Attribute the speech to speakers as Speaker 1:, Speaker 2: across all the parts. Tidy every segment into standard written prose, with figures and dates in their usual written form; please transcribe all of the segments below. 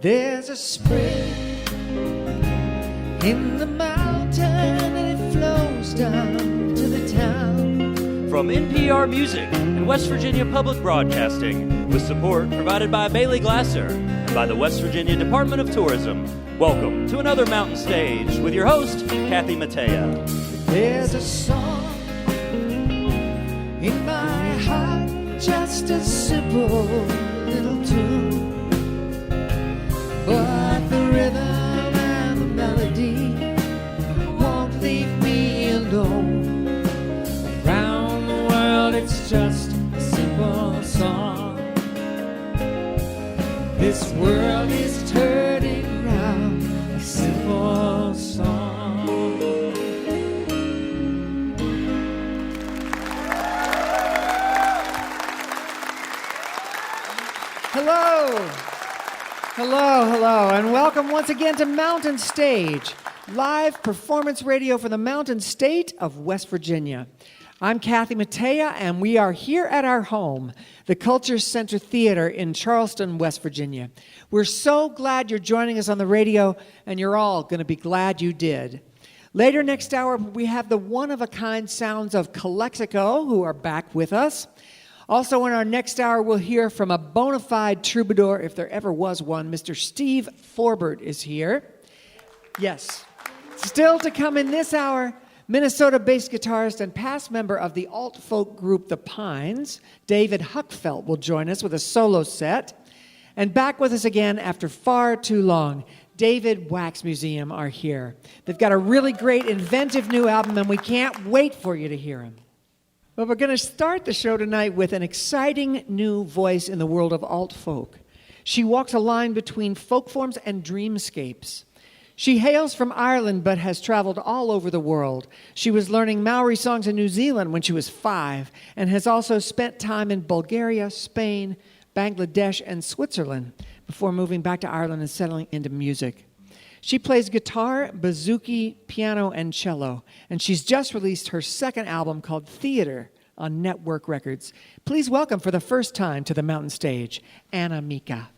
Speaker 1: There's a spring in the mountain and it flows down to the town.
Speaker 2: From NPR Music and West Virginia Public Broadcasting, with support provided by Bailey Glasser and by the West Virginia Department of Tourism, welcome to another Mountain Stage with your host, Kathy Mattea.
Speaker 1: There's a song in my heart, just a simple little tune, but the rhythm and the melody won't leave me alone. Around the world it's just a simple song. This world is turning round, a simple song. Hello, and welcome once again to Mountain Stage, live performance radio for the Mountain State of West Virginia. I'm Kathy Mattea, and we are here at our home, the Culture Center Theater in Charleston, West Virginia. We're so glad you're joining us on the radio, and you're all going to be glad you did. Later next hour, we have the one-of-a-kind sounds of Calexico, who are back with us. Also in our next hour, we'll hear from a bona fide troubadour, if there ever was one. Mr. Steve Forbert is here. Yes. Still to come in this hour, Minnesota-based guitarist and past member of the alt-folk group The Pines, David Huckfelt, will join us with a solo set. And back with us again after far too long, David Wax Museum are here. They've got a really great, inventive new album, and we can't wait for you to hear them. But we're going to start the show tonight with an exciting new voice in the world of alt-folk. She walks a line between folk forms and dreamscapes. She hails from Ireland but has traveled all over the world. She was learning Maori songs in New Zealand when she was 5 and has also spent time in Bulgaria, Spain, Bangladesh, and Switzerland before moving back to Ireland and settling into music. She plays guitar, bouzouki, piano, and cello, and she's just released her second album called Theater on Network Records. Please welcome for the first time to the Mountain Stage, Anna Mieke.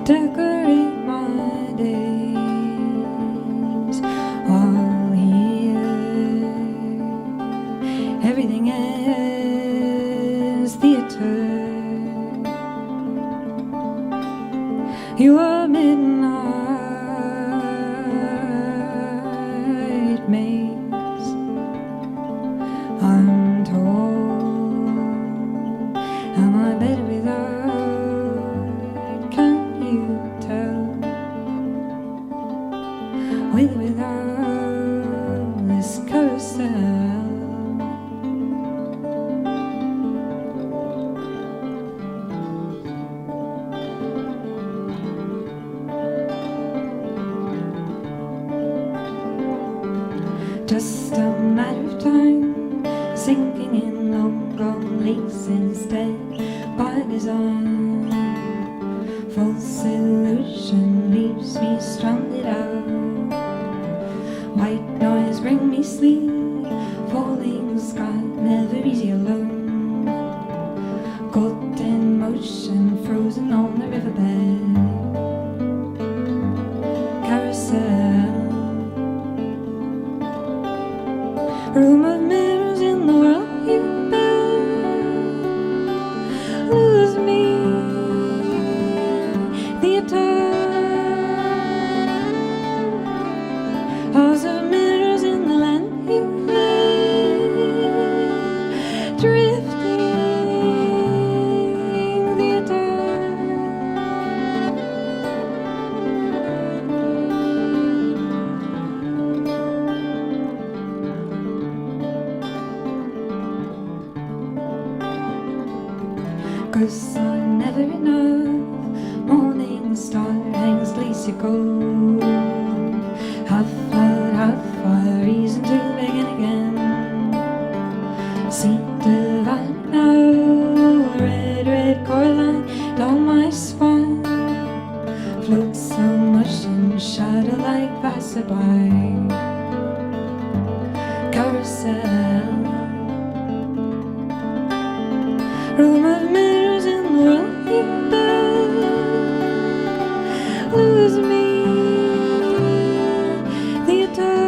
Speaker 3: Decorate my days all here. Everything is theater. You are midnight maze. I'm told. Am I better without? With without this carousel, just a matter of time, sinking in long gone lakes instead by design. False illusion leaves me stranded out. White noise bring me sleep, falling sky, never easy alone. Caught in motion, frozen on the riverbed. Carousel, room of mirrors in the world you build. Lose me. 'cause I'm never enough. Morning star hangs Calexico. Huckfelt, Huckfelt, reason to begin again. Seem divine now, red, red Coraline down my spine. Floats so much in shadow like passerby. Carousel, room of mirrors in the world you build. Lose me, theater.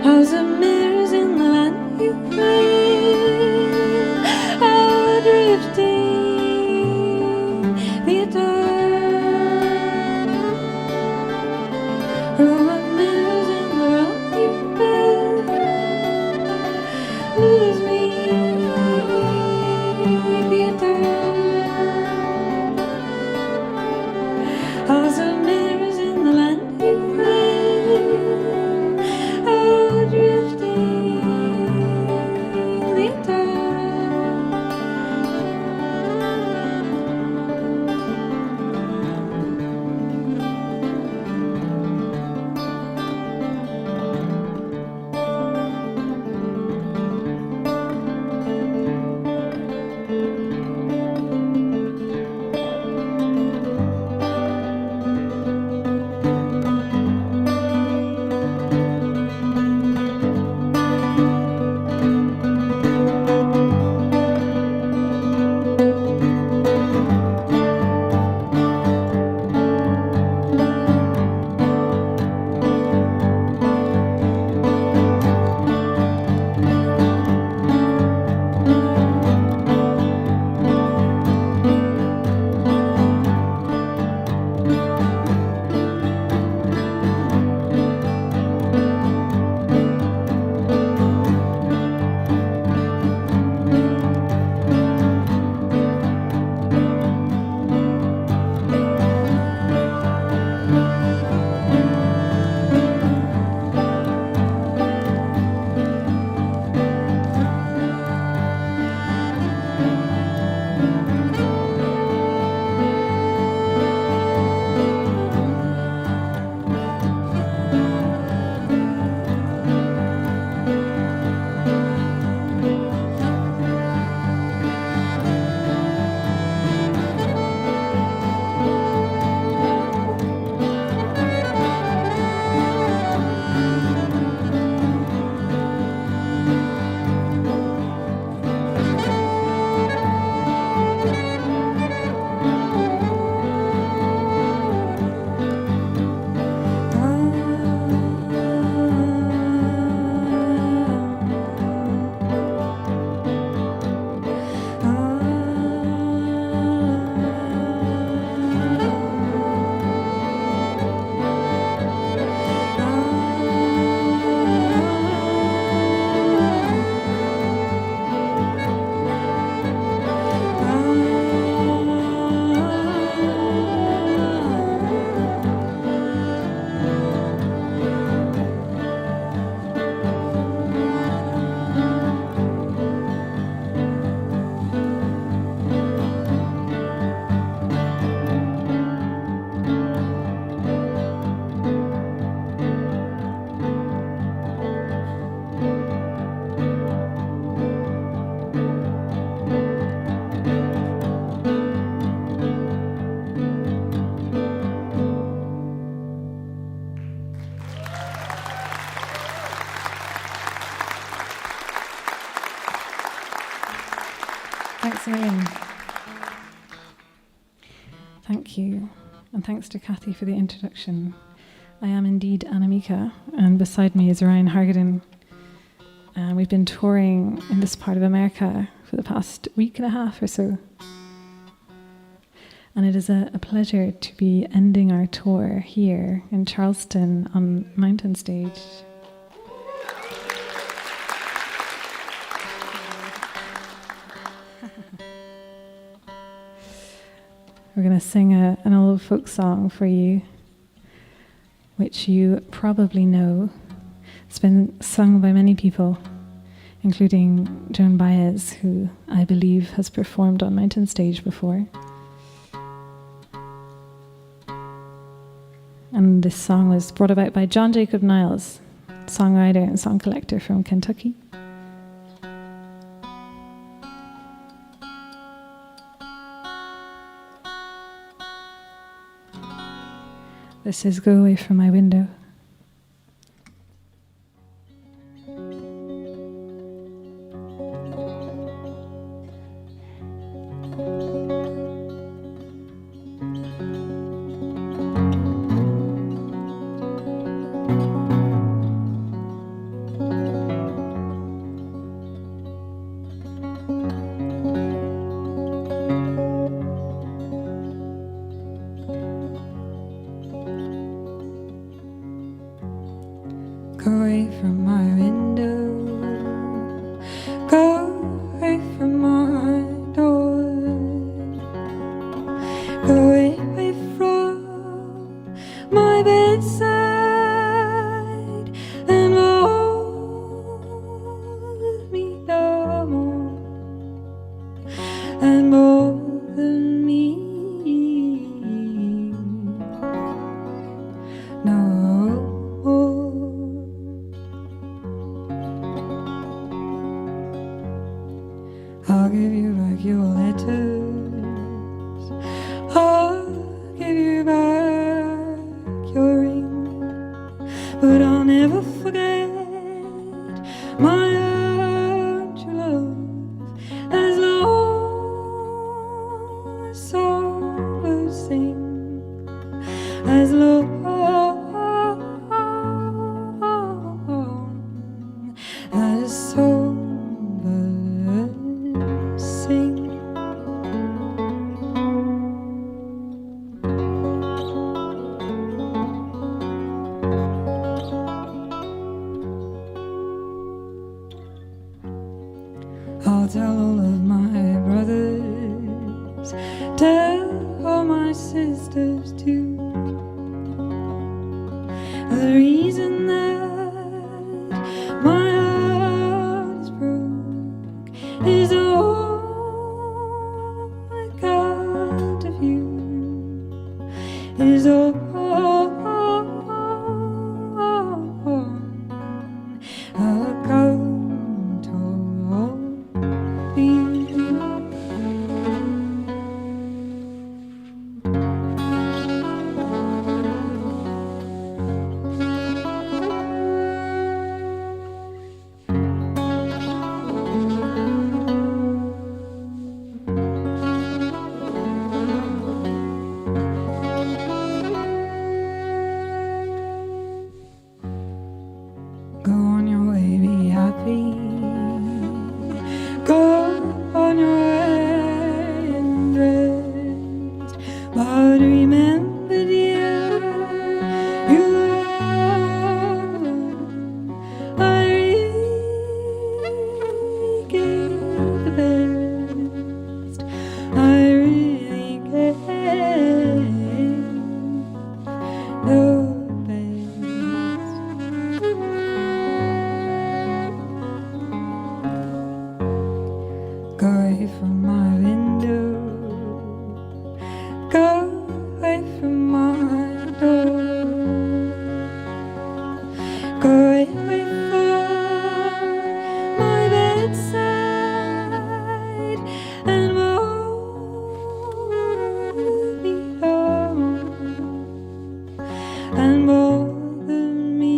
Speaker 3: House of mirrors in the land you made. Our drifting theater. Room of mirrors in the world you build. Lose me, theater. House of mirrors in the land you made. Oh, drifting theater.
Speaker 4: Thanks, Ian. Thank you. And thanks to Kathy for the introduction. I am indeed Mieke, and beside me is Ryan Hargaden. We've been touring in this part of America for the past week and a half or so. And it is a pleasure to be ending our tour here in Charleston on Mountain Stage. We're going to sing an old folk song for you, which you probably know. It's been sung by many people including Joan Baez, who I believe has performed on Mountain Stage before. And this song was brought about by John Jacob Niles, songwriter and song collector from Kentucky. This is Go Away From My Window.
Speaker 3: Go away from my window, go away from my door, go away from my bedside and bother me no more, and bother me no more. I'll give you back your letters, I'll give you back your ring, but I'll never forget my true love as long as songbirds sing, as long as songbirds sing. I'll tell all of my brothers, tell all my sisters too, the reason that my heart is broke is all account of you, is all account of you. Go on your way, be happy. Go on your way and rest. But remember, dear, you are I really gave the best. I really gave the best. Go away from my window, go away from my door, go away from my bedside and bother me home, and bother me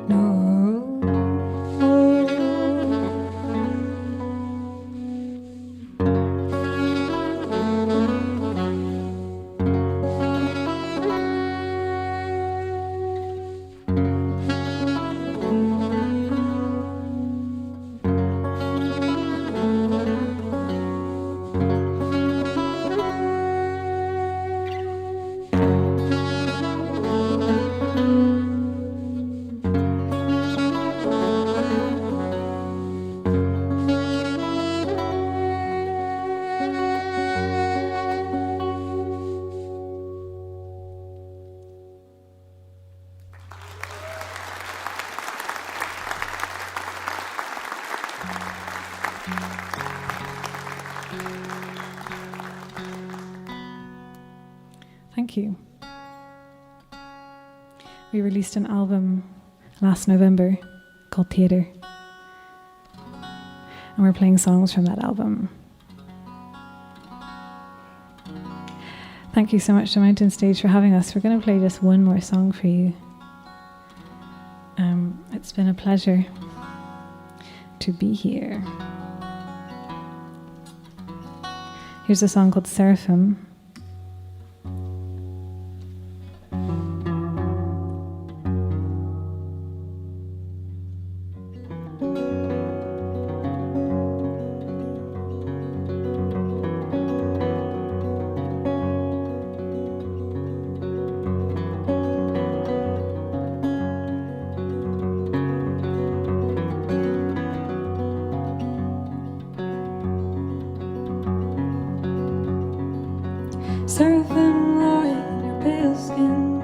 Speaker 3: no more.
Speaker 4: Thank you. We released an album last November called Theatre. And we're playing songs from that album. Thank you so much to Mountain Stage for having us. We're going to play just one more song for you. It's been a pleasure to be here. Here's a song called Seraphim.
Speaker 3: Seraphim lie in your pale skin,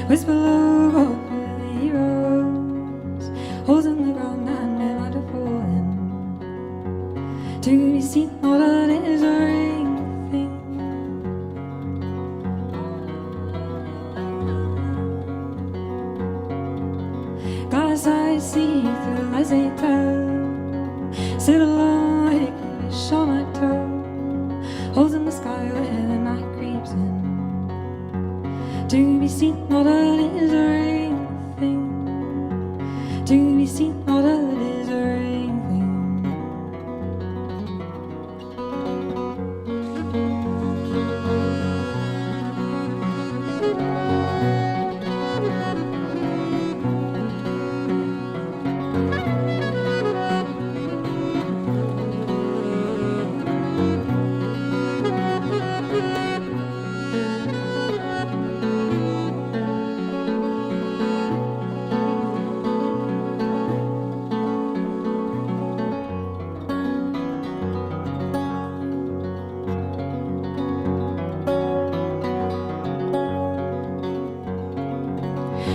Speaker 3: whisper low over the heroes, holes in the ground and men are to fall in. To be seen, all that is a ring thing. God's eyes see through as they tell. Sit alone, wake fish on my toe. Holes in the sky where the night creeps in. To be seen, all that is a ring thing. To be seen, all that is a ring thing.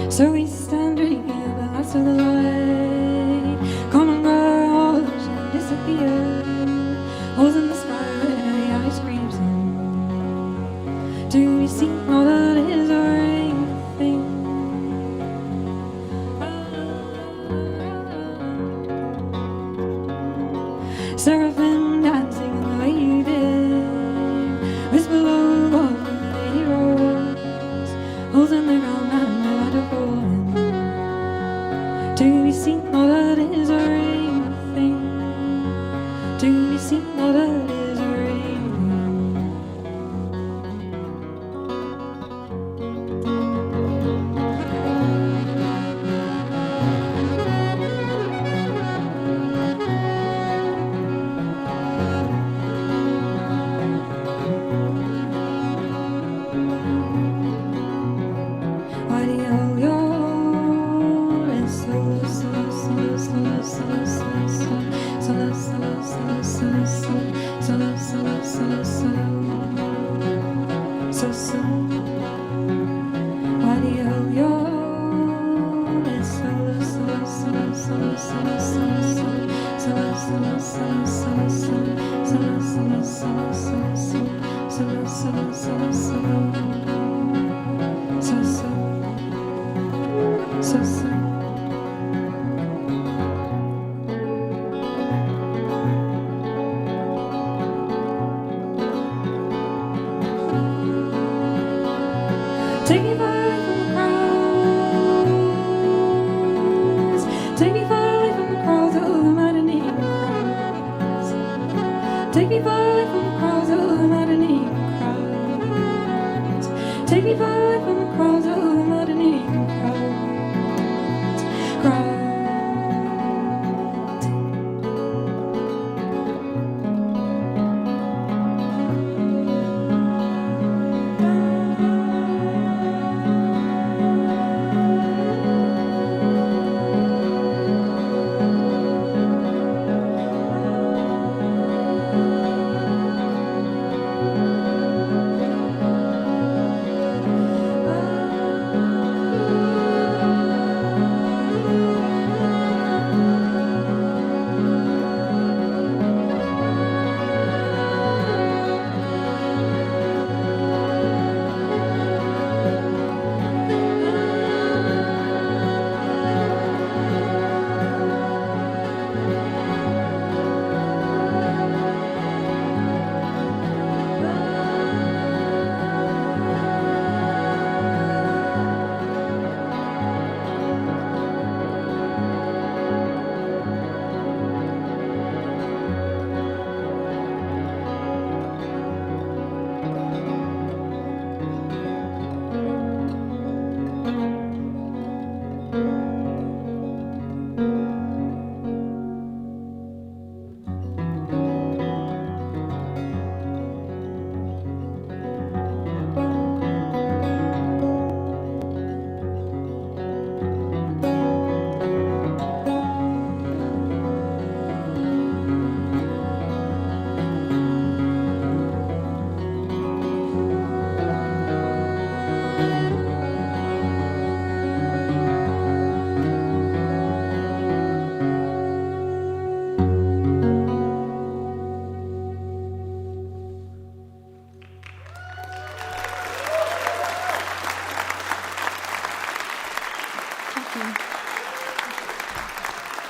Speaker 3: So we stand drinking of the last of the light. Common ground and disappear. Holes in the sky where the ice creeps in. To be seen, all that is a ring thing. Seraphim dancing in the way you did. Whisper low over the heroes. Holes in the ground and to be seen, all that is a ring thing. To be seen, all that is a ring Why do you hold your why do you hold your Take me far away from the crowds. Take me far away from the crowds, oh the maddening crowds. Take me far away from the crowds, oh the maddening crowds. Take me far away from the crowds, oh the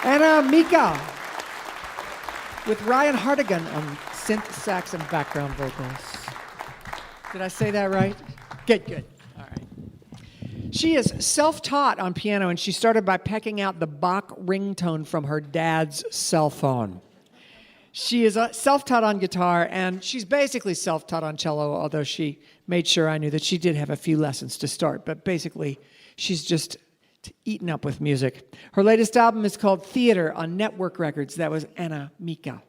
Speaker 1: Anna Mieke with Ryan Hartigan on synth sax and background vocals. Did I say that right? Good. All right. She is self-taught on piano, and she started by pecking out the Bach ringtone from her dad's cell phone. She is self-taught on guitar, and she's basically self-taught on cello, although she made sure I knew that she did have a few lessons to start. But basically, she's just eaten up with music. Her latest album is called Theater on Network Records. That was Anna Mieke.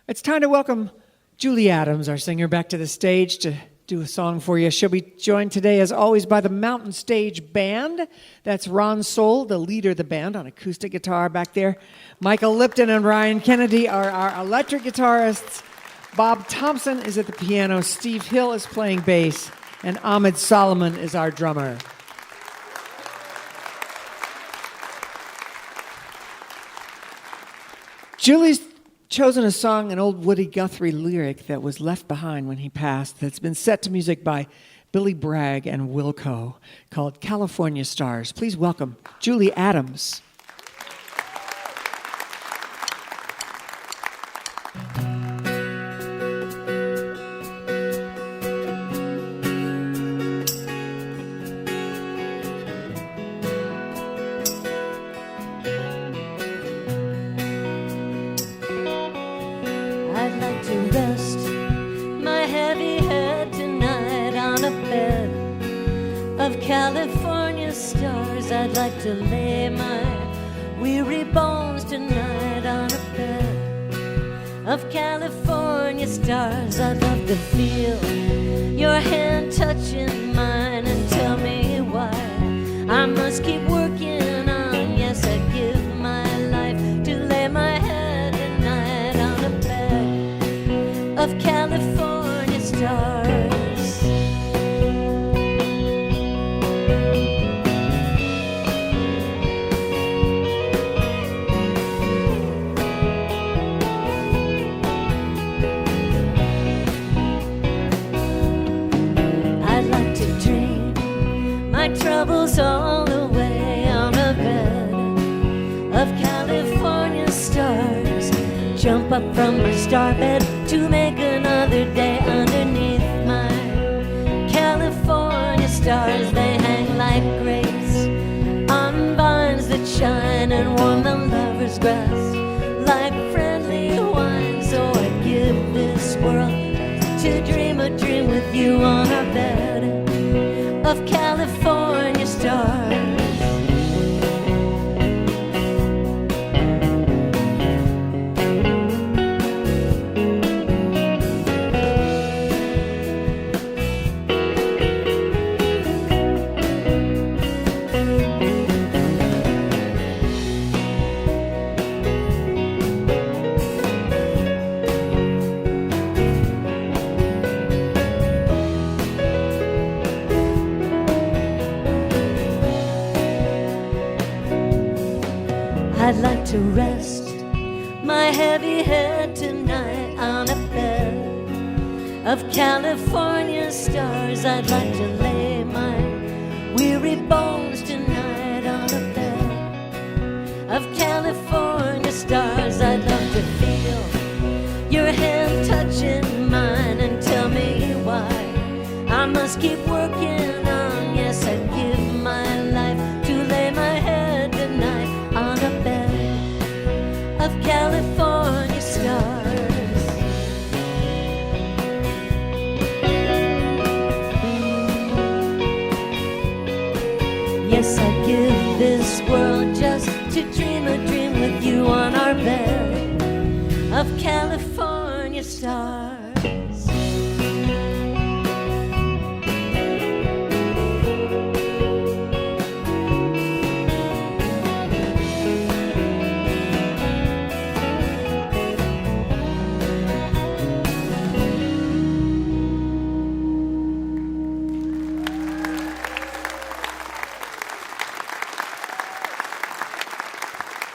Speaker 1: It's time to welcome Julie Adams, our singer, back to the stage to do a song for you. She'll be joined today, as always, by the Mountain Stage Band. That's Ron Soul, the leader of the band, on acoustic guitar back there. Michael Lipton and Ryan Kennedy are our electric guitarists. Bob Thompson is at the piano. Steve Hill is playing bass. And Ahmed Solomon is our drummer. Julie's chosen a song, an old Woody Guthrie lyric that was left behind when he passed, that's been set to music by Billy Bragg and Wilco, called California Stars. Please welcome Julie Adams.
Speaker 5: I'd like to rest my heavy head tonight on a bed of California stars. I'd like to lay my weary bones tonight on a bed of California stars. I'd love to feel your hand touching mine and tell me why I must keep working on. Yes, I'd give my life to lay my head tonight on a bed of California stars. I'd like to dream my troubles all away on a bed of California stars. Jump up from my starbed to make another day underneath my California stars. They hang like grapes on vines that shine and warm the lover's grass like friendly wine. So I give this world to dream a dream with you on a bed of California stars. I'd like to rest my heavy head tonight on a bed of California stars. I'd like to lay my weary bones tonight on a bed of California stars. I'd love to feel your hand touching mine and tell me why I must keep working on. Yes, I'd give my life to lay my head tonight on a bed of California stars. Yes, I'd give this world just to dream a dream with you on our bed of California stars.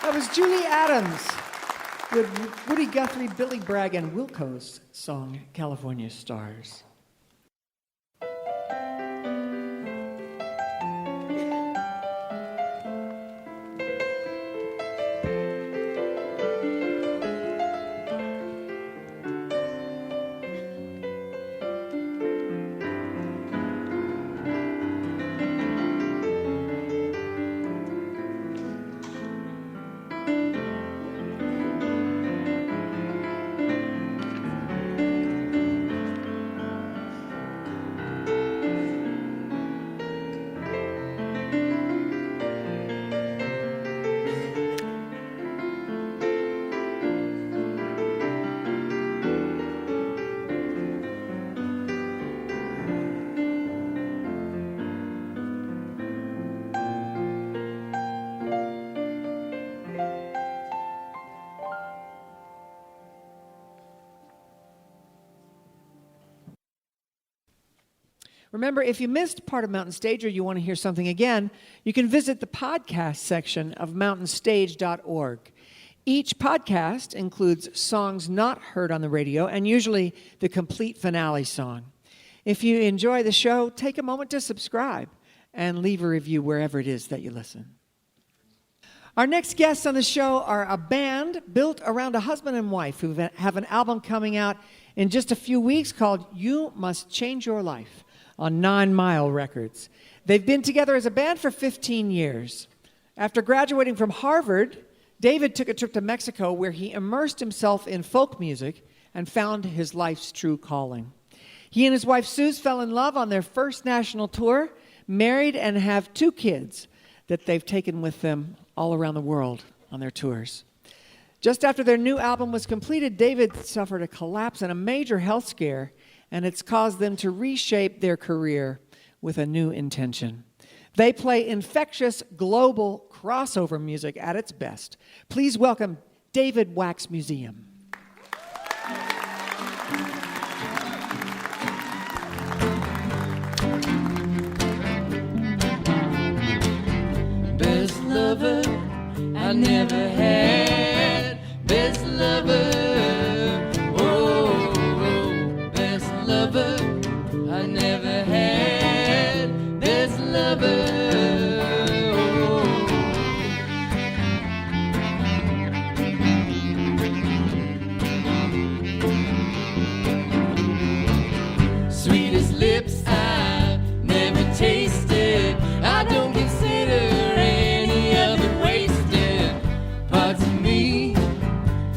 Speaker 1: That was Julie Adams with Woody Guthrie, Billy Bragg, and Wilco's song, California Stars. Remember, if you missed part of Mountain Stage or you want to hear something again, you can visit the podcast section of mountainstage.org. Each podcast includes songs not heard on the radio and usually the complete finale song. If you enjoy the show, take a moment to subscribe and leave a review wherever it is that you listen. Our next guests on the show are a band built around a husband and wife who have an album coming out in just a few weeks called You Must Change Your Life on 9 Mile Records. They've been together as a band for 15 years. After graduating from Harvard, David took a trip to Mexico where he immersed himself in folk music and found his life's true calling. He and his wife Suze fell in love on their first national tour, married, and have 2 kids that they've taken with them all around the world on their tours. Just after their new album was completed, David suffered a collapse and a major health scare, and it's caused them to reshape their career with a new intention. They play infectious global crossover music at its best. Please welcome David Wax Museum.
Speaker 6: Best lover I never had. Best lover, oh, best lover I never had. Best lover, oh. Sweetest lips I never tasted. I don't consider any of it wasted. Parts of me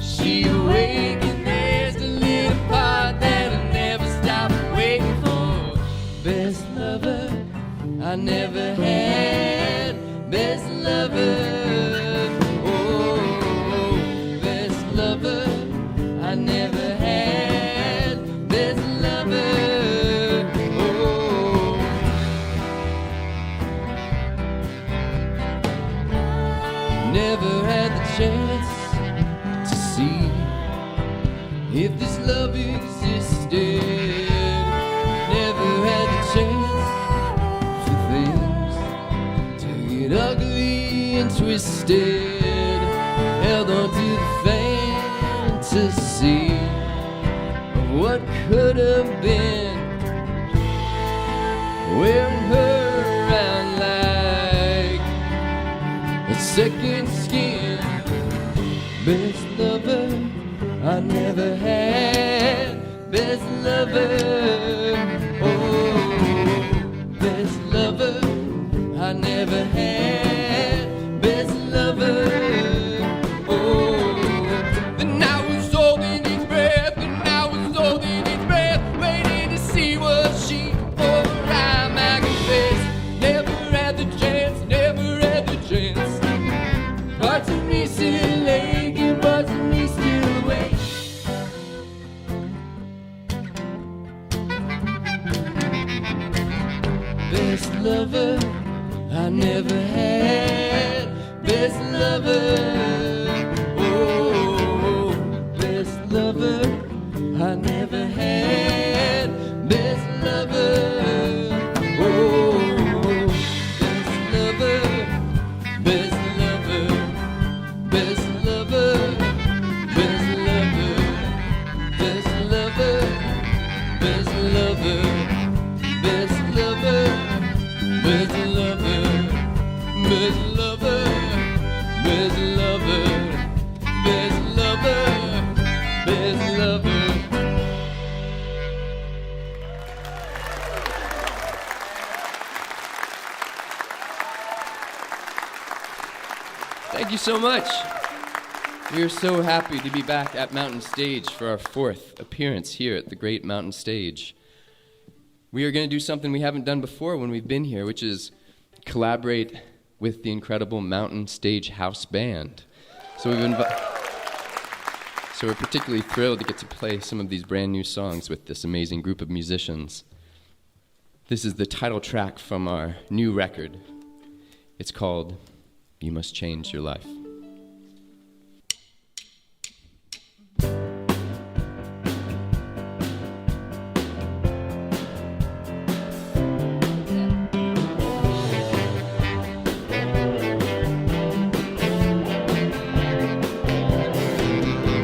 Speaker 6: she awakened. There's a little part that I never stop waiting for. Best lover I never had. Best lover, oh, best lover I never had. Best lover, oh. Never had the chance to see if this love existed. Never had the chance for things to get ugly and twisted. Held on to the fantasy of what could have been. Wearing her around like a second skin. Best lover I never had. Best lover, oh, best lover I never had. Best lover, oh. Then I was holding each breath, and I was holding each breath, waiting to see what she or I might confess. Never had the chance, never had the chance. Parts of me still aching, parts of me still awake. Best lover I never had. Best lover, oh, best lover I never had. Best lover, oh, best lover, best lover, best lover, best lover, best lover, best lover, best lover, best lover, best lover, best lover, best lover. Thank you so much. We are so happy to be back at Mountain Stage for our 4th appearance here at the Great Mountain Stage. We are going to do something we haven't done before when we've been here, which is collaborate with the incredible Mountain Stage House Band. So we're particularly thrilled to get to play some of these brand new songs with this amazing group of musicians. This is the title track from our new record. It's called You Must Change Your Life.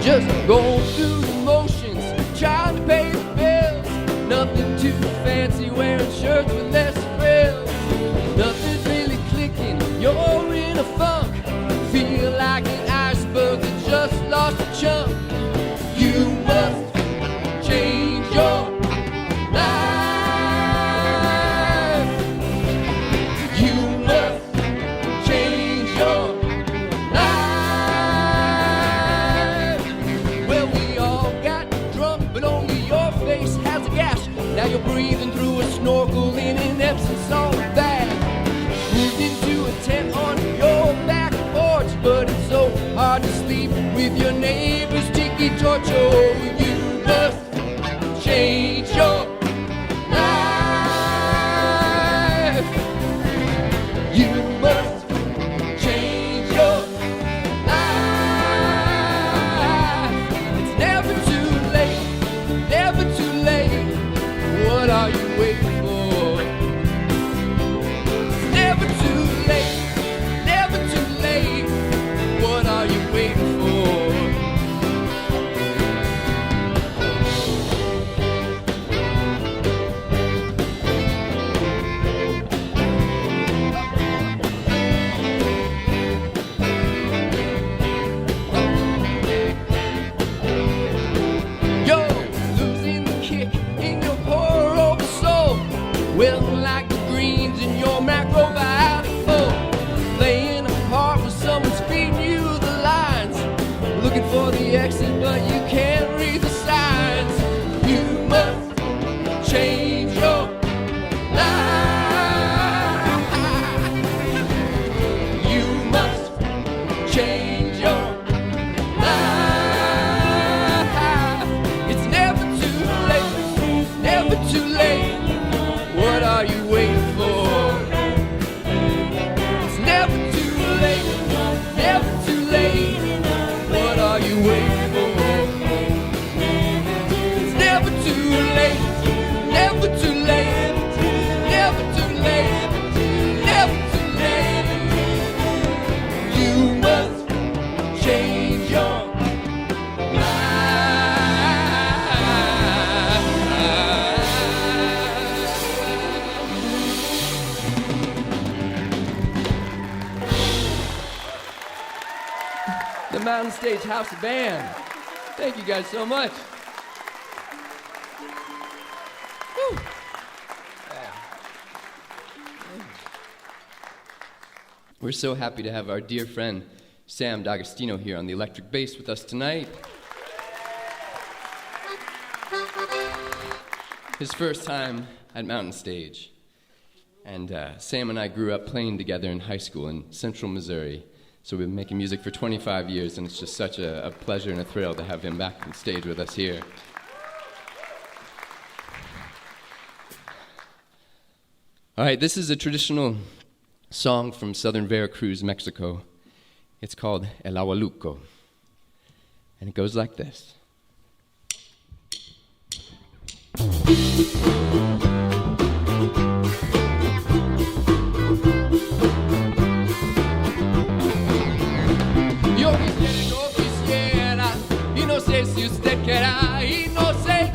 Speaker 6: Just going through the motions, trying to pay the bills. Nothing too fancy, wearing shirts with less frills. Nothing's really clicking, you're in a funk. Feel like an iceberg that just lost a chunk. You must change your life. You must change your life. Well, we all got drunk, but only your face has a gash. Now you're breathing through a snorkel in an Epsom salt bath. Moved into a tent on your back porch, but it's so hard to sleep with your neighbor's tiki torch. Oh, you must change your life. You must change your life. It's never too late, never too late. What are you waiting for? It's never too late, never too late. What are you waiting for? You're losing the kick in your poor over soul. Well, like the greens in your macrobiotic bowl. Playing a part where someone's feeding you the lines. Looking for the exit, but you can't read the signs. You must change your life. You must change your life. It's never too late, never too late. What are you waiting for? It's never too late, never too late. What are you waiting for? It's never too late, never too late, never too late, never too late. You must change your The Mountain Stage House Band. Thank you guys so much. Woo. We're so happy to have our dear friend Sam D'Agostino here on the electric bass with us tonight. His first time at Mountain Stage. And Sam and I grew up playing together in high school in Central Missouri. So we've been making music for 25 years, and it's just such a pleasure and a thrill to have him back on stage with us here. All right, this is a traditional song from southern Veracruz, Mexico. It's called El Agualuco, and it goes like this. Yo quisiera, y no sé si usted quiera, y no sé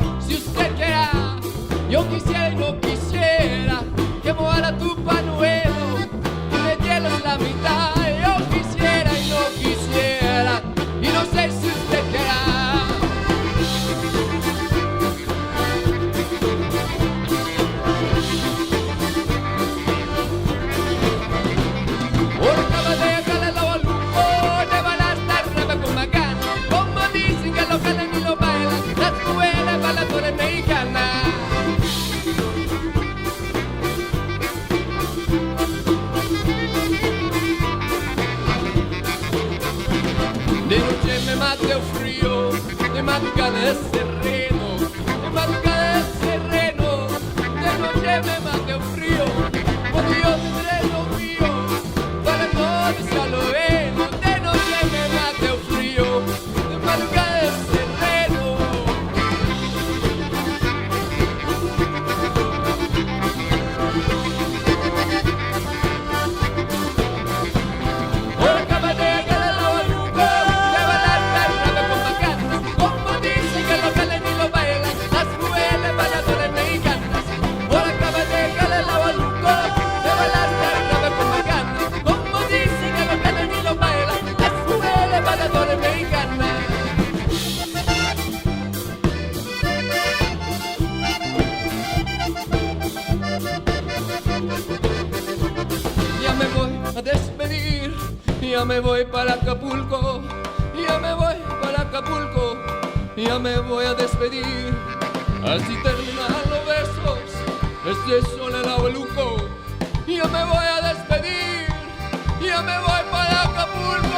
Speaker 6: Ya me voy para Acapulco, ya me voy para Acapulco, ya me voy a despedir. Así terminan los besos, este sol el abueluco. Ya me voy a despedir, ya me voy para Acapulco.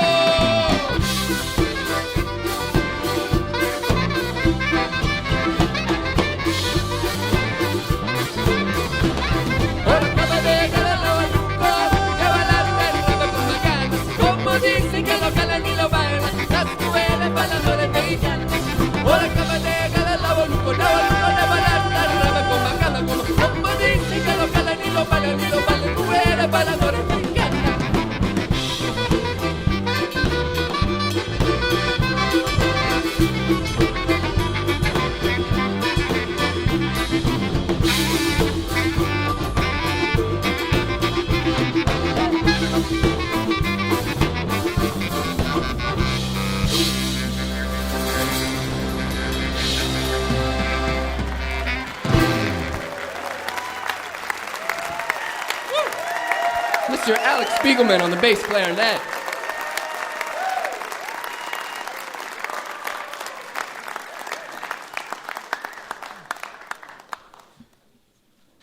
Speaker 6: Dicen que lo calan y lo bailan las mujeres bailadores mexicanas. Ahora acaba de llegar el abueluco, de bailar la rama con bacana. Como dicen que lo calan y lo bailan mujeres bailadores mexicanas. Mr. Alex Spiegelman on the bass clarinet.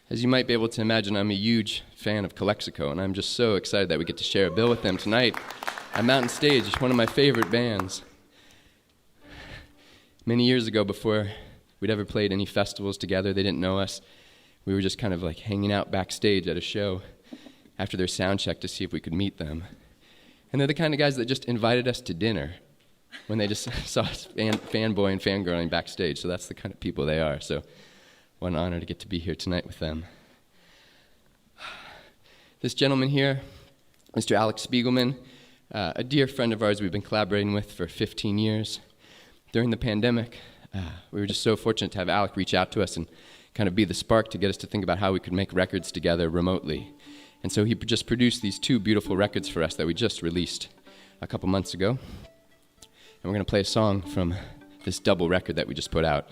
Speaker 6: As you might be able to imagine, I'm a huge fan of Calexico, and I'm just so excited that we get to share a bill with them tonight at Mountain Stage, one of my favorite bands. Many years ago, before we'd ever played any festivals together, they didn't know us. We were just kind of like hanging out backstage at a show after their sound check to see if we could meet them. And they're the kind of guys that just invited us to dinner when they just saw us fanboy and fangirling backstage. So that's the kind of people they are. So what an honor to get to be here tonight with them. This gentleman here, Mr. Alex Spiegelman, a dear friend of ours we've been collaborating with for 15 years. During the pandemic, we were just so fortunate to have Alec reach out to us and kind of be the spark to get us to think about how we could make records together remotely. And so he just produced these two beautiful records for us that we just released a couple months ago. And we're going to play a song from this double record that we just put out.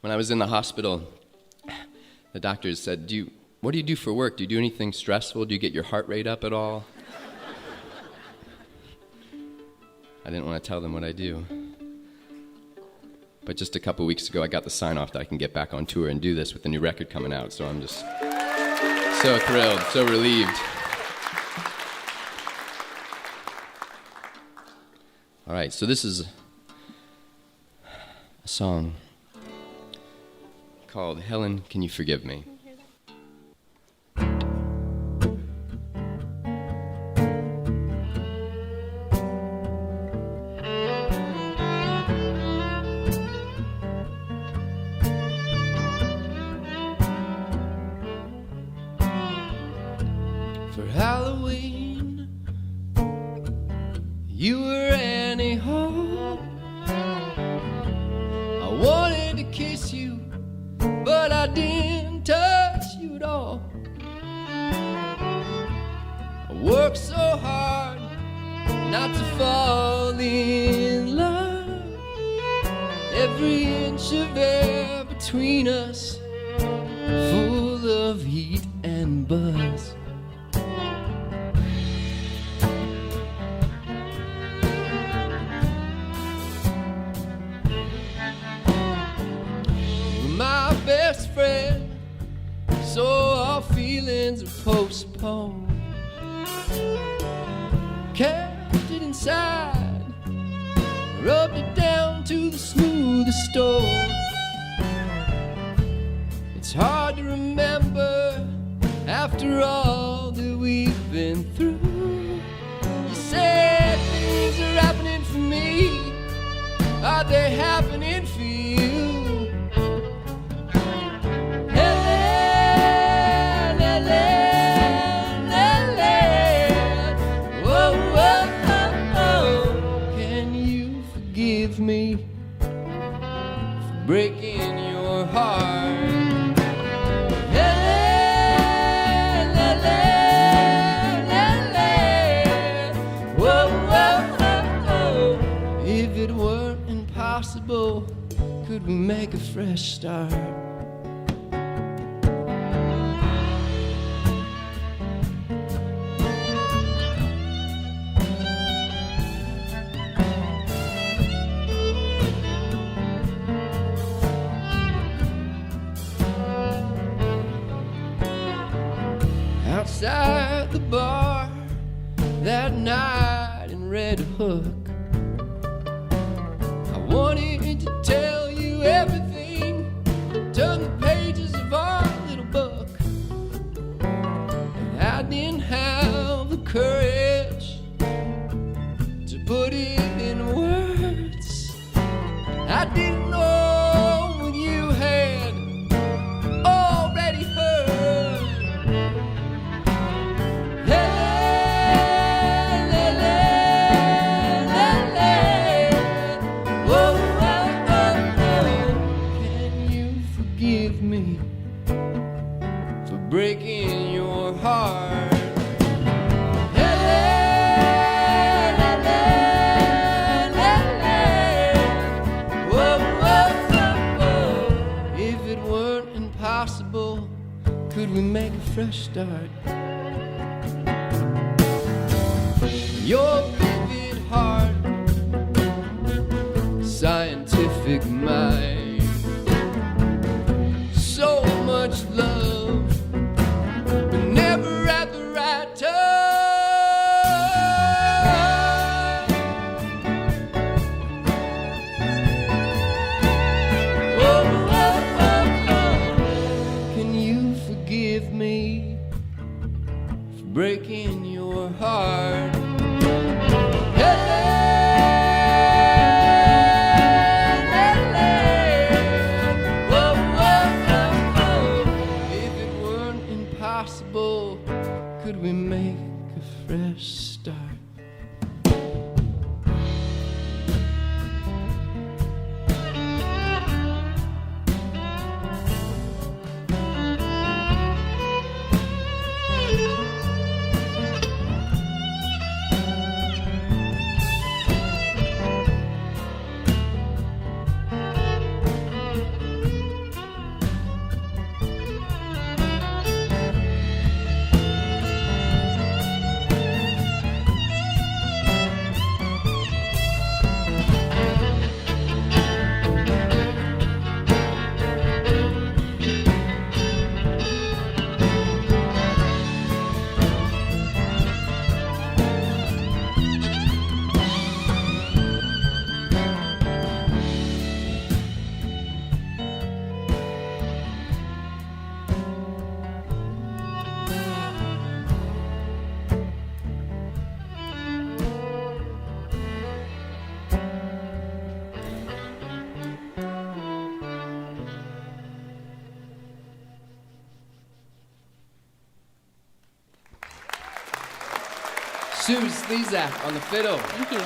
Speaker 6: When I was in the hospital, the doctors said, what do you do for work? Do you do anything stressful? Do you get your heart rate up at all? I didn't want to tell them what I do. But just a couple weeks ago, I got the sign-off that I can get back on tour and do this with the new record coming out, so I'm just so thrilled, so relieved. All right, so this is a song called Helen, Can You Forgive Me? For Halloween, you were Annie Hall. I wanted to kiss you, but I didn't touch you at all. I worked so hard not to fall in love. Every inch of air between us, full of heat and buzz. My best friend, so our feelings are postponed. Kept it inside, rubbed it down to the smoothest stone. It's hard to remember after all that we've been through. You said things are happening for me, are they happening for you? Me for breaking your heart. Whoa, whoa, whoa. If it weren't impossible, could we make a fresh start? outside the bar that night in Red Hook. I wanted to tell you everything, turn the pages of our little book. And I didn't have the courage to put it in words. I didn't know what you had already heard. Can you forgive me for breaking your heart? If it weren't impossible, could we make a fresh start? Your vivid heart, scientific mind, so much love, but never at the right time. Can you forgive me for breaking your heart? If it weren't impossible, could we make a fresh start? Sue Slezak on the fiddle.
Speaker 7: Thank you.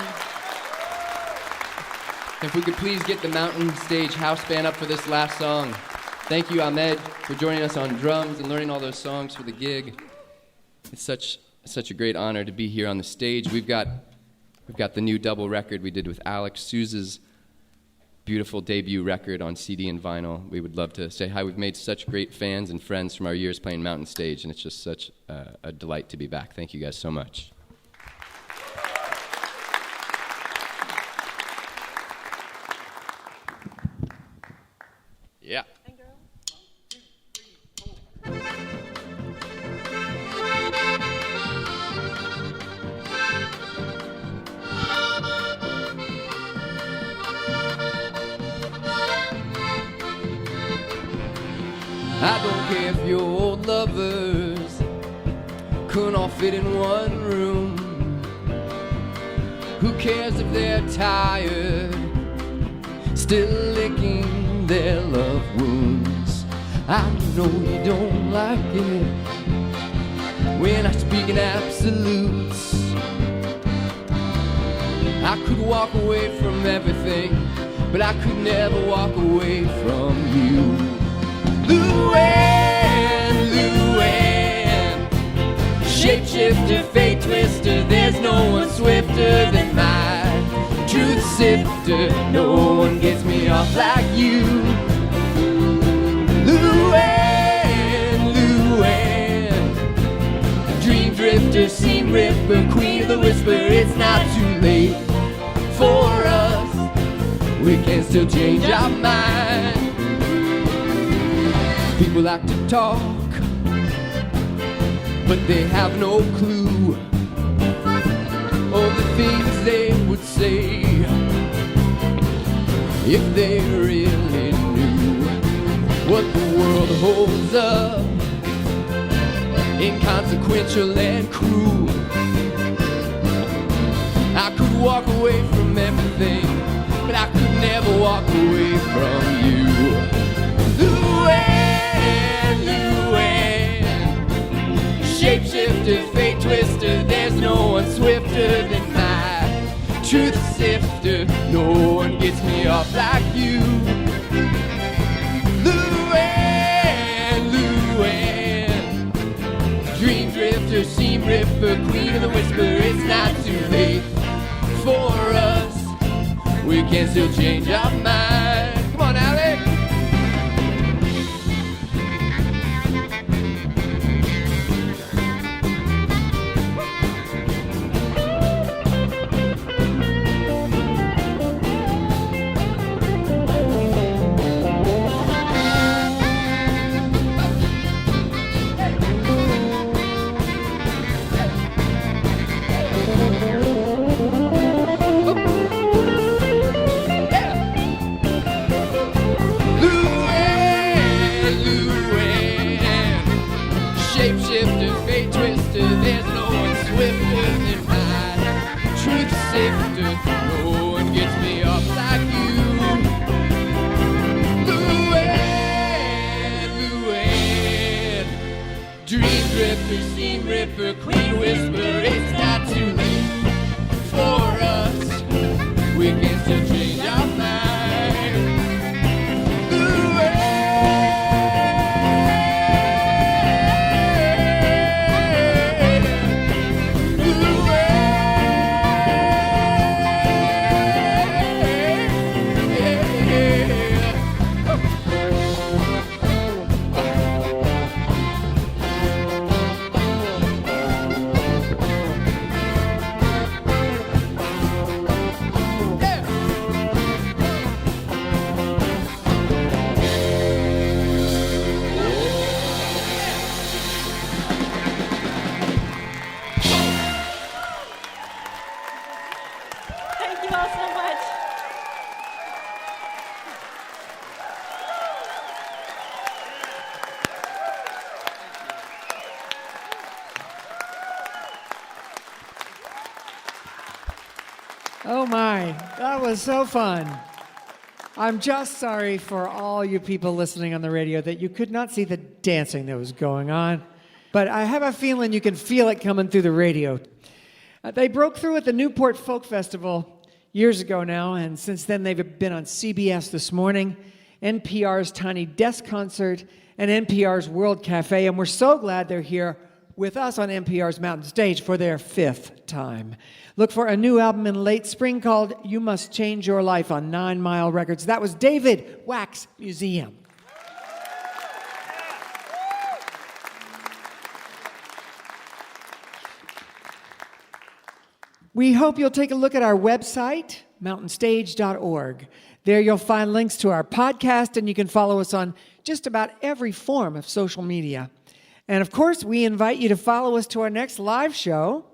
Speaker 6: If we could please get the Mountain Stage House Band up for this last song. Thank you, Ahmed, for joining us on drums and learning all those songs for the gig. It's such a great honor to be here on the stage. We've got the new double record we did with Alex, Sousa's beautiful debut record on CD and vinyl. We would love to say hi. We've made such great fans and friends from our years playing Mountain Stage, and it's just such a delight to be back. Thank you guys so much. Yeah. I don't care if your old lovers couldn't all fit in one room. Who cares if they're tired, still licking their love wounds? I know you don't like it when I speak in absolutes. I could walk away from everything, but I could never walk away from you. Luann, Luann, shapeshifter, fate twister, there's no one swifter than my truth sifter. No one gets me off like you. Luann, Luann, dream drifter, seam ripper, queen of the whisper. It's not too late for us, we can still change our mind. People like to talk, but they have no clue of the things they would say if they really knew what the world holds up, inconsequential and cruel. I could walk away from everything, but I could never walk away from you. Luann, shapeshifter, fate twister, there's no one swifter than my truth sifter. No one gets me off like you. Luann, dream drifter, seam ripper, queen of the whisper. It's not too late for us, we can still change our mind. Come on, Alex. Queen whisper, it's not too late for us, we can still change our mind.
Speaker 7: Thank you all so much.
Speaker 1: Oh my, that was so fun. I'm just sorry for all you people listening on the radio that you could not see the dancing that was going on. But I have a feeling you can feel it coming through the radio. They broke through at the Newport Folk Festival years ago now, and since then they've been on CBS This Morning, NPR's Tiny Desk Concert, and NPR's World Cafe, and we're so glad they're here with us on NPR's Mountain Stage for their 5th time. Look for a new album in late spring called You Must Change Your Life on 9 Mile Records. That was David Wax Museum. We hope you'll take a look at our website, mountainstage.org. There you'll find links to our podcast, and you can follow us on just about every form of social media. And of course, we invite you to follow us to our next live show.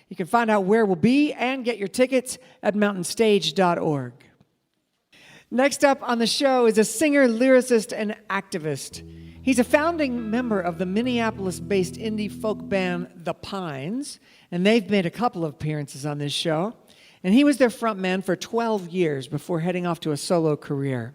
Speaker 1: You can find out where we'll be and get your tickets at mountainstage.org. Next up on the show is a singer, lyricist, and activist. He's a founding member of the Minneapolis-based indie folk band The Pines, and they've made a couple of appearances on this show. And he was their frontman for 12 years before heading off to a solo career.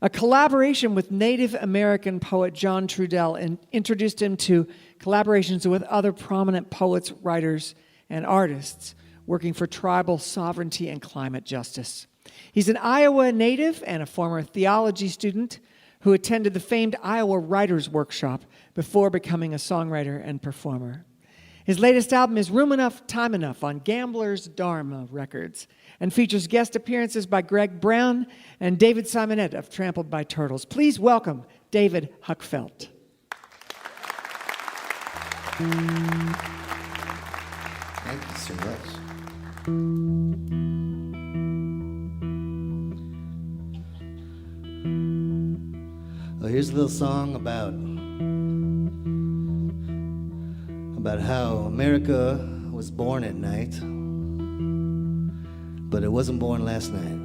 Speaker 1: A collaboration with Native American poet John Trudell introduced him to collaborations with other prominent poets, writers, and artists working for tribal sovereignty and climate justice. He's an Iowa native and a former theology student who attended the famed Iowa Writers' Workshop before becoming a songwriter and performer. His latest album is Room Enough, Time Enough on Gambler's Dharma Records and features guest appearances by Greg Brown and David Simonette of Trampled by Turtles. Please welcome David Huckfelt.
Speaker 8: Thank you so much. Well, here's a little song about
Speaker 7: about how America was born at night, but it wasn't born last night.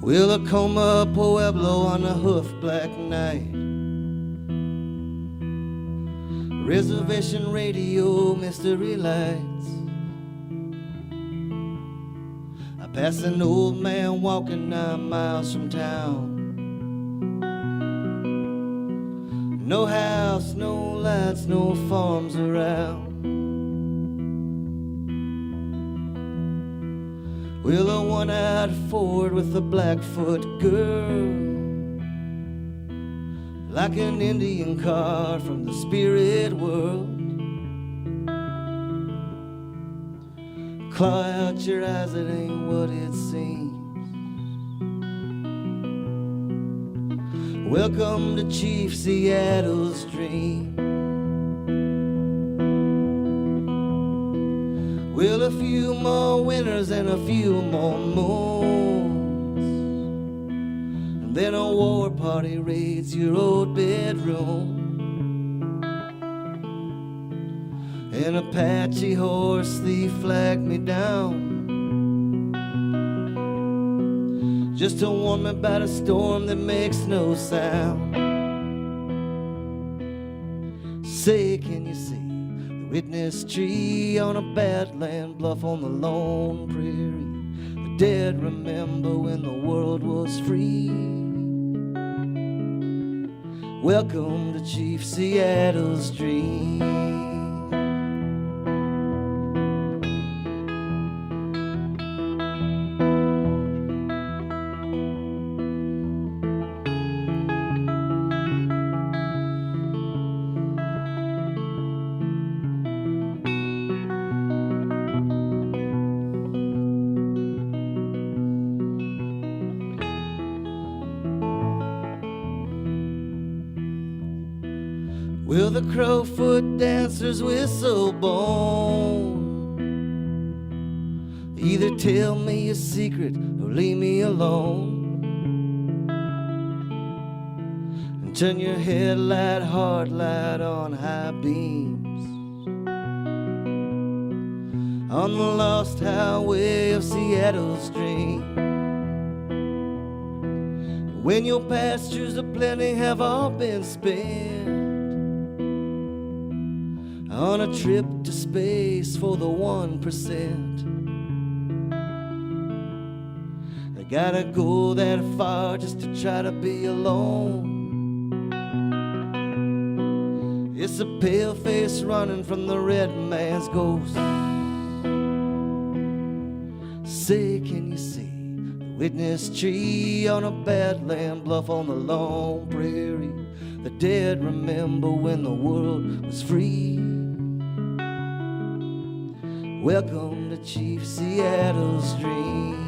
Speaker 7: Willicoma Pueblo on a hoof black night. Reservation radio, mystery lights. I passed an old man walking 9 miles from town. No house, no lights, no farms around. Well, a one-eyed Ford with a Blackfoot girl, like an Indian card from the spirit world. Claw out your eyes, it ain't what it seems. Welcome to Chief Seattle's dream. Well, a few more winters and a few more moons, and then a war party raids your old bedroom. An Apache horse thief flagged me down, just to warn me about a storm that makes no sound. Say, can you see witness tree on a badland bluff on the lone prairie? The dead remember when the world was free. Welcome to Chief Seattle's dream. Will the crowfoot dancers whistle bone? Either tell me a secret or leave me alone, and turn your headlight hard light on high beams on the lost highway of Seattle's dream. When your pastures of plenty have all been spent on a trip to space for the 1%. I gotta go that far just to try to be alone. It's a pale face running from the red man's ghost. Say, can you see the witness tree on a badland bluff on the lone prairie? The dead remember when the world was free. Welcome to Chief Seattle's dream.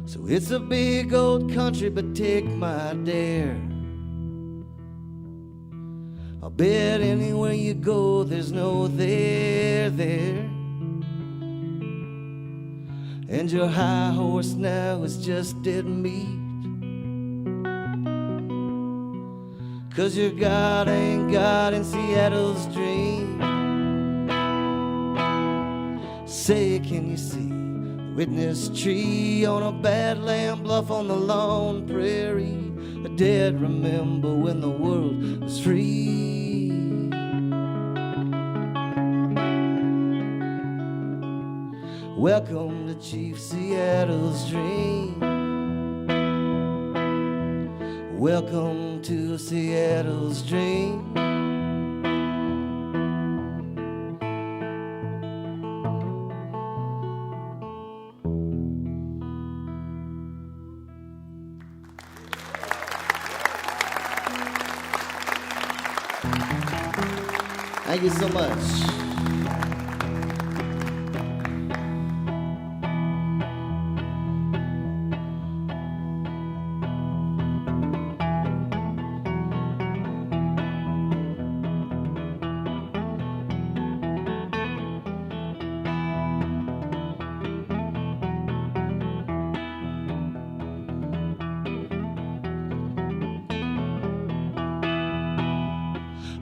Speaker 7: So it's a big old country, but take my dare. I'll bet anywhere you go there's no there. And your high horse now is just dead meat, 'cause your God ain't God in Seattle's dream. Say, can you see the witness tree on a badland bluff on the lone prairie? The dead remember when the world was free. Welcome to Chief Seattle's dream. Welcome to Seattle's dream. Thank you so much.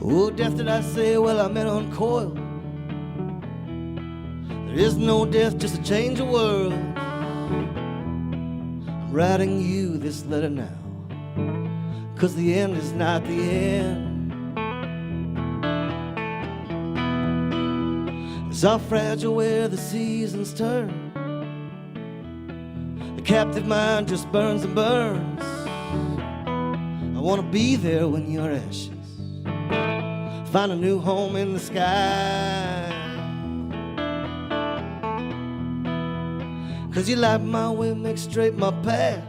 Speaker 7: Oh, death, did I say? Well, I meant uncoil. There is no death, just a change of world. I'm writing you this letter now, 'cause the end is not the end. It's all fragile where the seasons turn. The captive mind just burns and burns. I want to be there when you're ashes. Find a new home in the sky. 'Cause you light my way, make straight my path.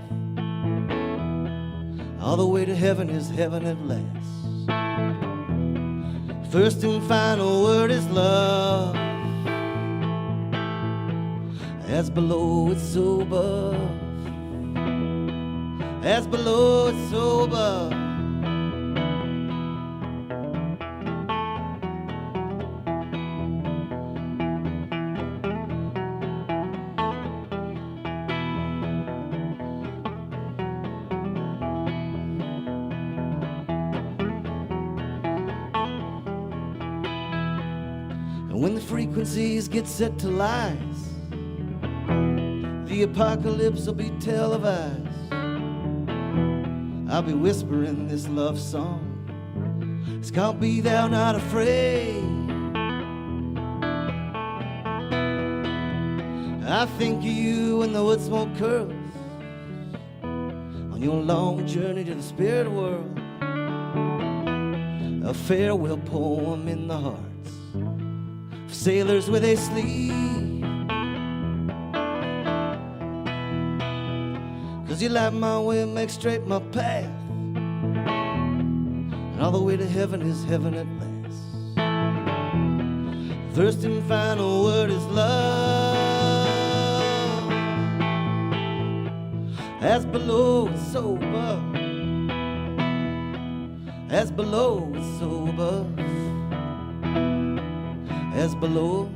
Speaker 7: All the way to heaven is heaven at last. First and final word is love. As below, it's so above. As below, it's so above. And when the frequencies get set to lies, the apocalypse will be televised. I'll be whispering this love song. It's called Be Thou Not Afraid. I think of you when the wood smoke curls on your long journey to the spirit world. A farewell poem in the hearts of sailors where they sleep. 'Cause you light my way and make straight my path. And all the way to heaven is heaven at last. First and final word is love. As below is so above. As below is so above. As below.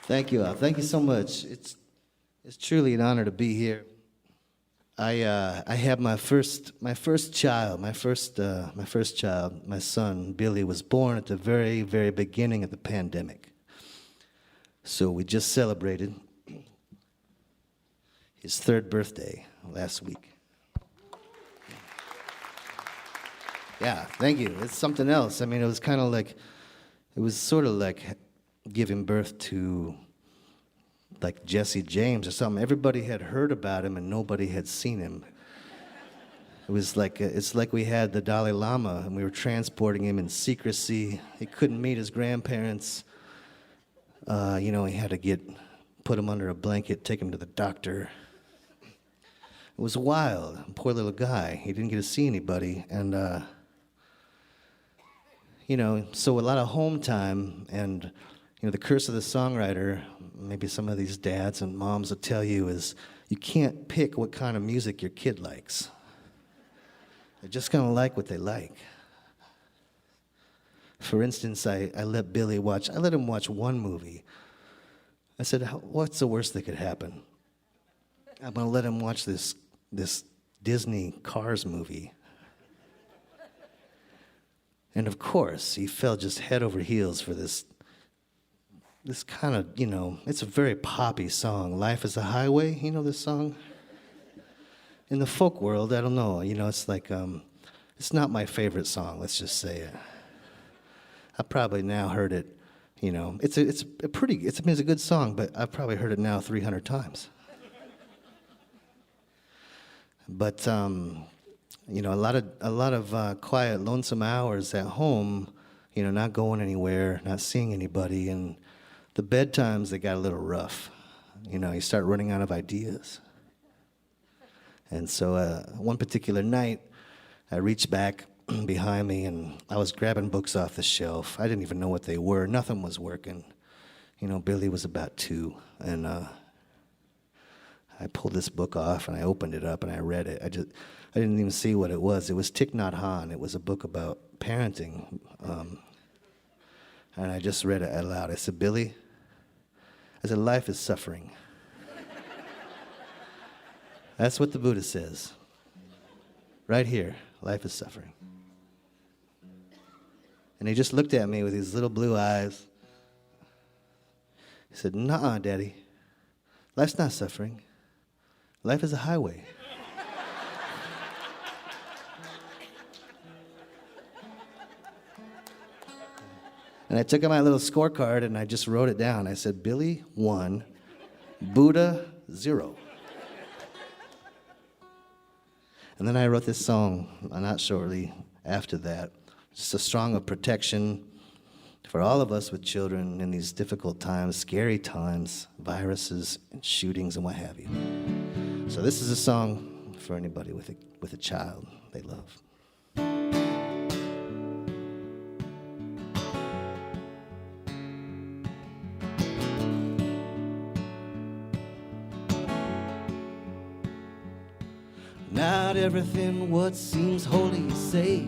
Speaker 7: Thank you all. Thank you so much. It's truly an honor to be here. I had my first child, my son Billy, was born at the very, very beginning of the pandemic. So we just celebrated his third birthday last week. Yeah, thank you. It's something else. I mean, it was sort of like giving birth to like Jesse James or something. Everybody had heard about him and nobody had seen him. It was like it's like we had the Dalai Lama and we were transporting him in secrecy. He couldn't meet his grandparents. He had to put him under a blanket, take him to the doctor. It was wild. Poor little guy. He didn't get to see anybody, and so a lot of home time. And the curse of the songwriter, maybe some of these dads and moms will tell you, is you can't pick what kind of music your kid likes. They're just gonna like what they like. For instance, I let him watch one movie. I said, what's the worst that could happen? I'm going to let him watch this Disney Cars movie. And of course, he fell just head over heels for this kind of, it's a very poppy song. Life is a Highway, you know this song? In the folk world, I don't know, it's like, it's not my favorite song, let's just say it. I probably now heard it, it's a good song, but I've probably heard it now 300 times. But, a lot of quiet, lonesome hours at home, not going anywhere, not seeing anybody, and the bedtimes, they got a little rough. You start running out of ideas. And so one particular night, I reached back behind me, and I was grabbing books off the shelf. I didn't even know what they were. Nothing was working. Billy was about 2, and I pulled this book off, and I opened it up, and I read it. I didn't even see what it was. It was Thich Nhat Hanh. It was a book about parenting. And I just read it out loud. I said, Billy, life is suffering. That's what the Buddha says. Right here, life is suffering. And he just looked at me with his little blue eyes. He said, nuh-uh, Daddy. Life's not suffering. Life is a highway. And I took out my little scorecard and I just wrote it down. I said, Billy, 1, Buddha, 0. And then I wrote this song not shortly after that. Just a song of protection for all of us with children in these difficult times, scary times, viruses and shootings and what have you. So this is a song for anybody with a child they love. Not everything what seems holy is safe.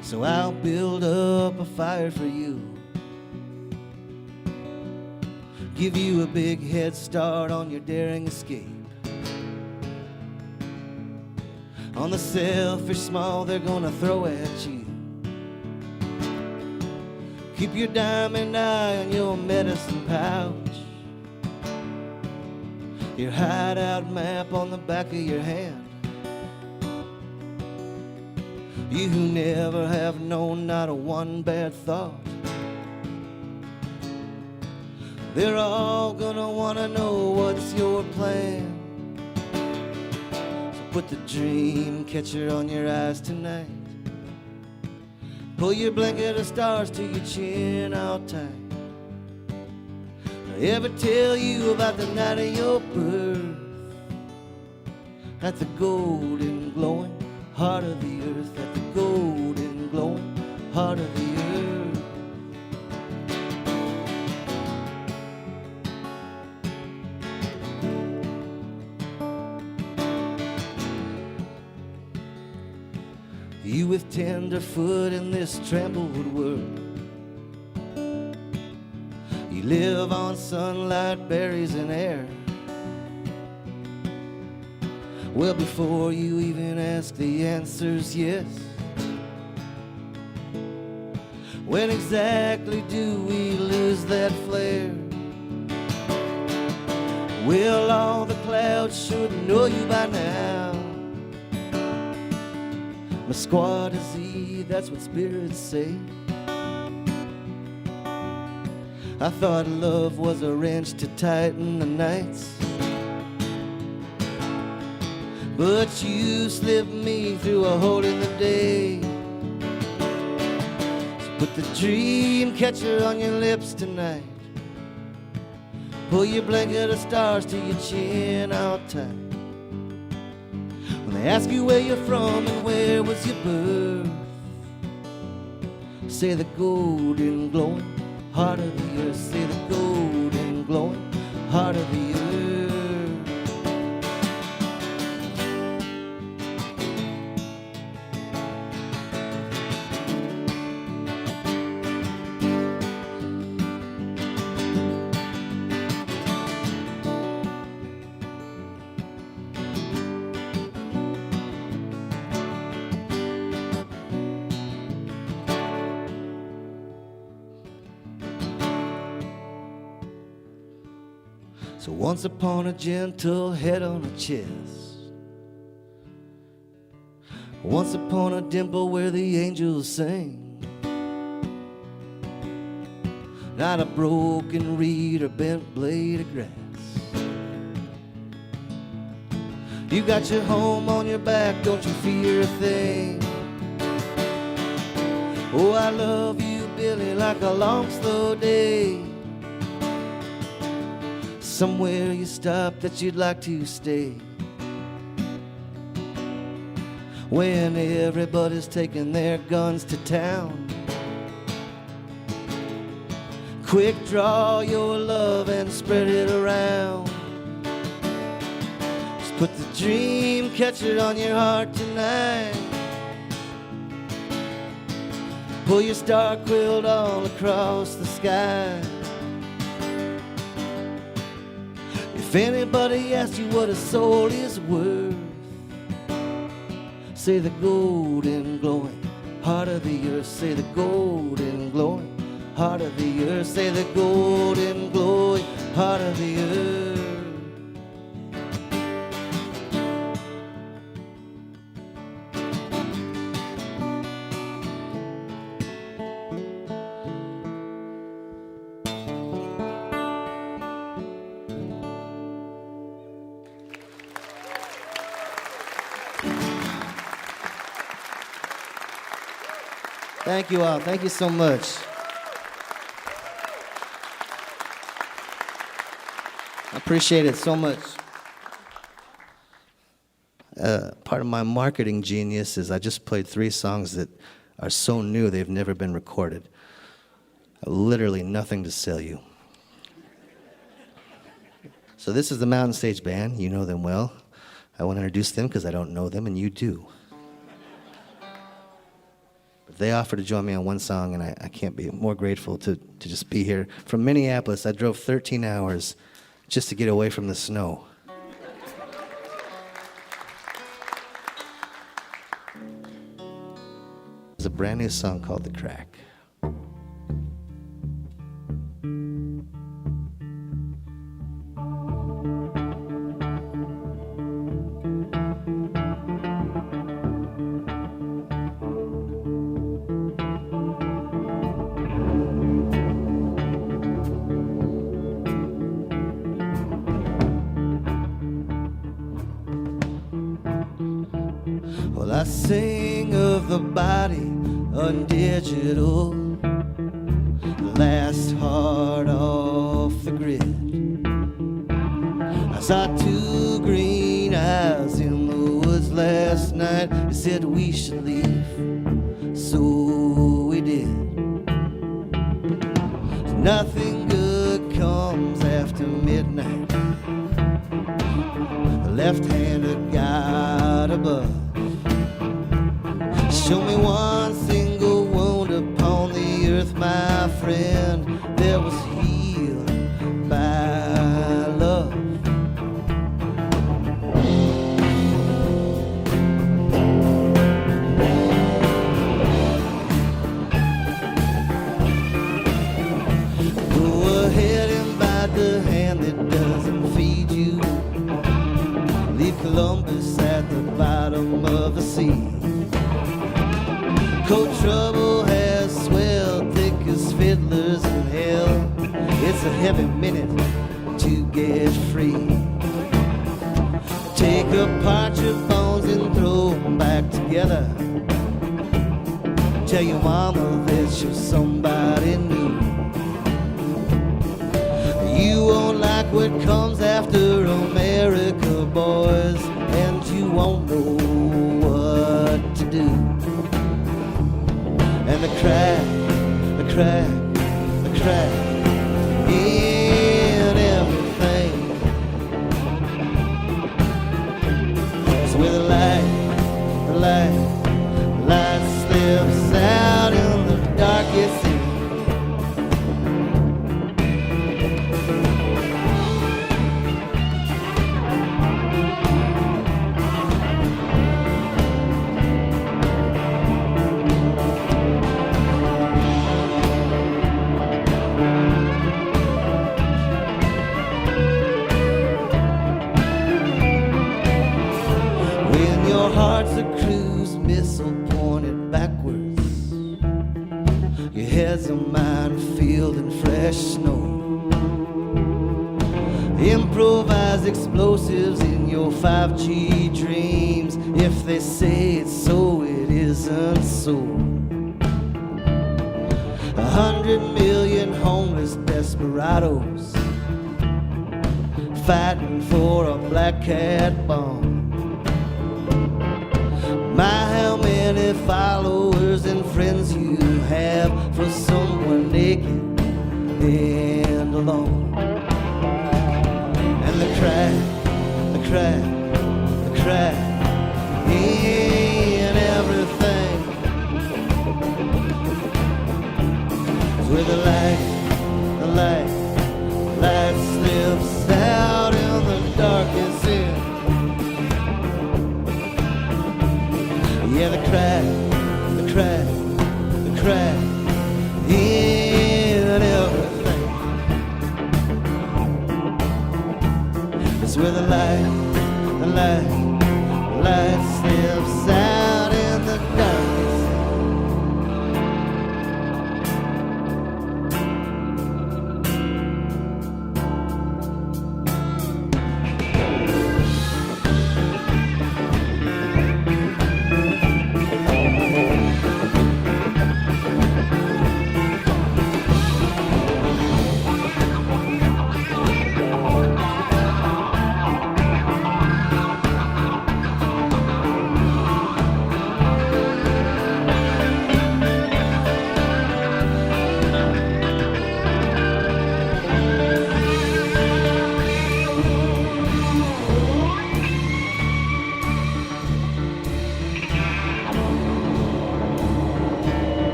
Speaker 7: So I'll build up a fire for you. Give you a big head start on your daring escape. On the selfish small they're gonna throw at you. Keep your diamond eye on your medicine pouch. Your hideout map on the back of your hand. You who never have known not a one bad thought. They're all gonna wanna know what's your plan. So put the dream catcher on your eyes tonight. Pull your blanket of stars to your chin all tight. Ever tell you about the night of your birth? At the golden glowing heart of the earth. At the golden glowing heart of the earth. You with tender foot in this tremblewood world. You live on sunlight, berries, and air. Well, before you even ask, the answer's yes. When exactly do we lose that flare? Well, all the clouds should know you by now. My squad is Z, that's what spirits say. I thought love was a wrench to tighten the nights, but you slipped me through a hole in the day. So put the dream catcher on your lips tonight. Pull your blanket of stars to your chin all tight. When they ask you where you're from and where was your birth, say the golden glowing heart of the earth. Say the golden glowing heart of the earth. So once upon a gentle head on a chest, once upon a dimple where the angels sing, not a broken reed or bent blade of grass. You got your home on your back, don't you fear a thing. Oh, I love you, Billy, like a long, slow day. Somewhere you stop that you'd like to stay, when everybody's taking their guns to town. Quick, draw your love and spread it around. Just put the dream catcher on your heart tonight. Pull your star quilt all across the sky. If anybody asks you what a soul is worth, say the golden glowing heart of the earth. Say the golden glowing heart of the earth. Say the golden glowing heart of the earth. Thank you all. Thank you so much. I appreciate it so much. Part of my marketing genius is I just played 3 songs that are so new they've never been recorded. Literally nothing to sell you. So this is the Mountain Stage Band. You know them well. I want to introduce them because I don't know them and you do. They offered to join me on one song, and I can't be more grateful to just be here. From Minneapolis, I drove 13 hours just to get away from the snow. There's a brand new song called The Crack. Well, I sing of the body undigital, the last heart off the grid. I saw 2 green eyes in the woods last night. They said we should leave, so we did. Nothing good comes after midnight. The left-handed God above. Show me one single wound upon the earth, my friend, that was healed by love. Go ahead and bite the hand that doesn't feed you. Leave Columbus at the bottom of the sea. Cold trouble has swelled thick as fiddlers in hell. It's a heavy minute to get free. Take apart your bones and throw them back together. Tell your mama that you're somebody new. You won't like what comes after America, boys, and you won't know what to do. And the crack in everything. So where the light slips out in the darkest sea. as a minefield in fresh snow. Improvise explosives in your 5G dreams. If they say it's so, it isn't so. 100 million homeless desperados fighting for a black cat bomb. My, how many followers and friends you have for someone naked and alone. And the crack in everything is where the light slips out in the darkest end. Yeah, the crack in everything is where the light slips out in the darkness.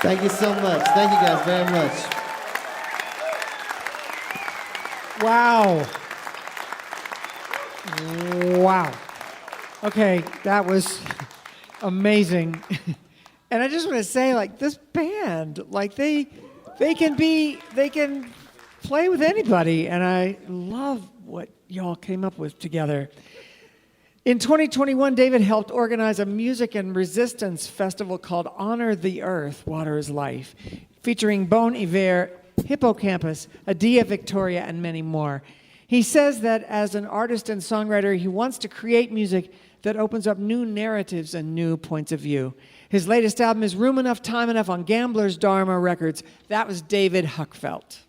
Speaker 7: Thank you so much. Thank you guys very much.
Speaker 1: Wow. Wow. Okay, that was amazing. And I just want to say, like, this band, like, they can play with anybody, and I love what y'all came up with together. In 2021, David helped organize a music and resistance festival called Honor the Earth, Water is Life, featuring Bon Iver, Hippocampus, Adia Victoria, and many more. He says that as an artist and songwriter, he wants to create music that opens up new narratives and new points of view. His latest album is Room Enough, Time Enough on Gambler's Dharma Records. That was David Huckfelt.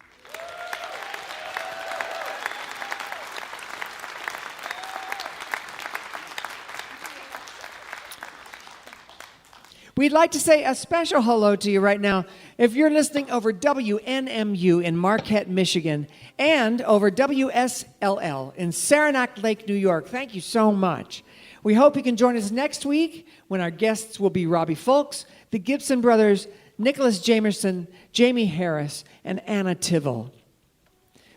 Speaker 1: We'd like to say a special hello to you right now. If you're listening over WNMU in Marquette, Michigan, and over WSLL in Saranac Lake, New York, thank you so much. We hope you can join us next week when our guests will be Robbie Fulks, the Gibson brothers, Nicholas Jamerson, Jamie Harris, and Anna Tivell.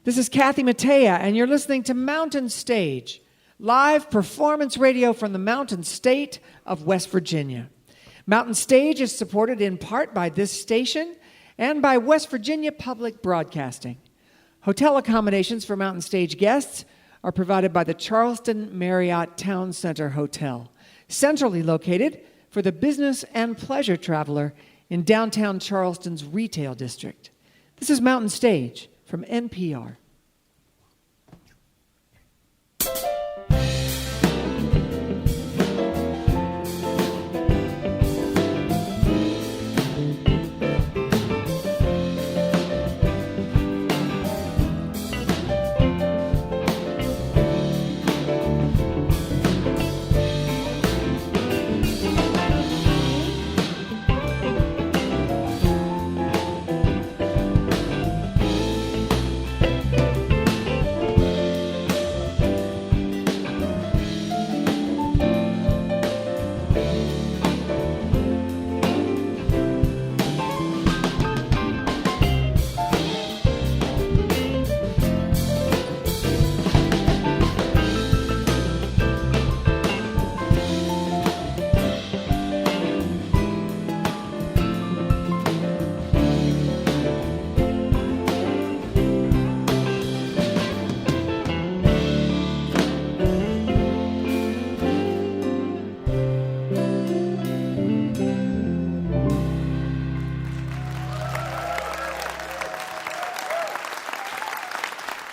Speaker 1: This is Kathy Mattea, and you're listening to Mountain Stage, live performance radio from the Mountain State of West Virginia. Mountain Stage is supported in part by this station and by West Virginia Public Broadcasting. Hotel accommodations for Mountain Stage guests are provided by the Charleston Marriott Town Center Hotel, centrally located for the business and pleasure traveler in downtown Charleston's retail district. This is Mountain Stage from NPR.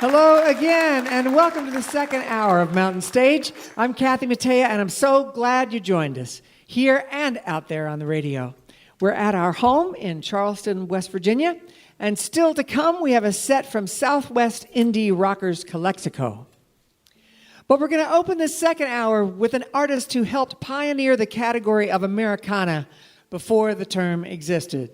Speaker 1: Hello again, and welcome to the second hour of Mountain Stage. I'm Kathy Mattea, and I'm so glad you joined us, here and out there on the radio. We're at our home in Charleston, West Virginia, and still to come, we have a set from Southwest indie rockers Calexico. But we're going to open this second hour with an artist who helped pioneer the category of Americana before the term existed.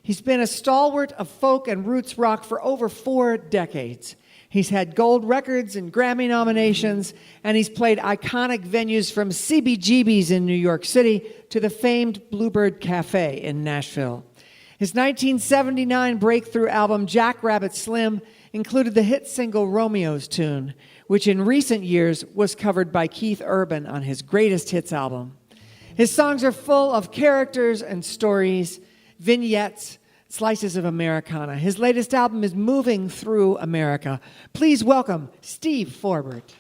Speaker 1: He's been a stalwart of folk and roots rock for over 4 decades. He's had gold records and Grammy nominations, and he's played iconic venues from CBGB's in New York City to the famed Bluebird Cafe in Nashville. His 1979 breakthrough album, Jackrabbit Slim, included the hit single Romeo's Tune, which in recent years was covered by Keith Urban on his Greatest Hits album. His songs are full of characters and stories, vignettes, slices of Americana. His latest album is Moving Through America. Please welcome Steve Forbert.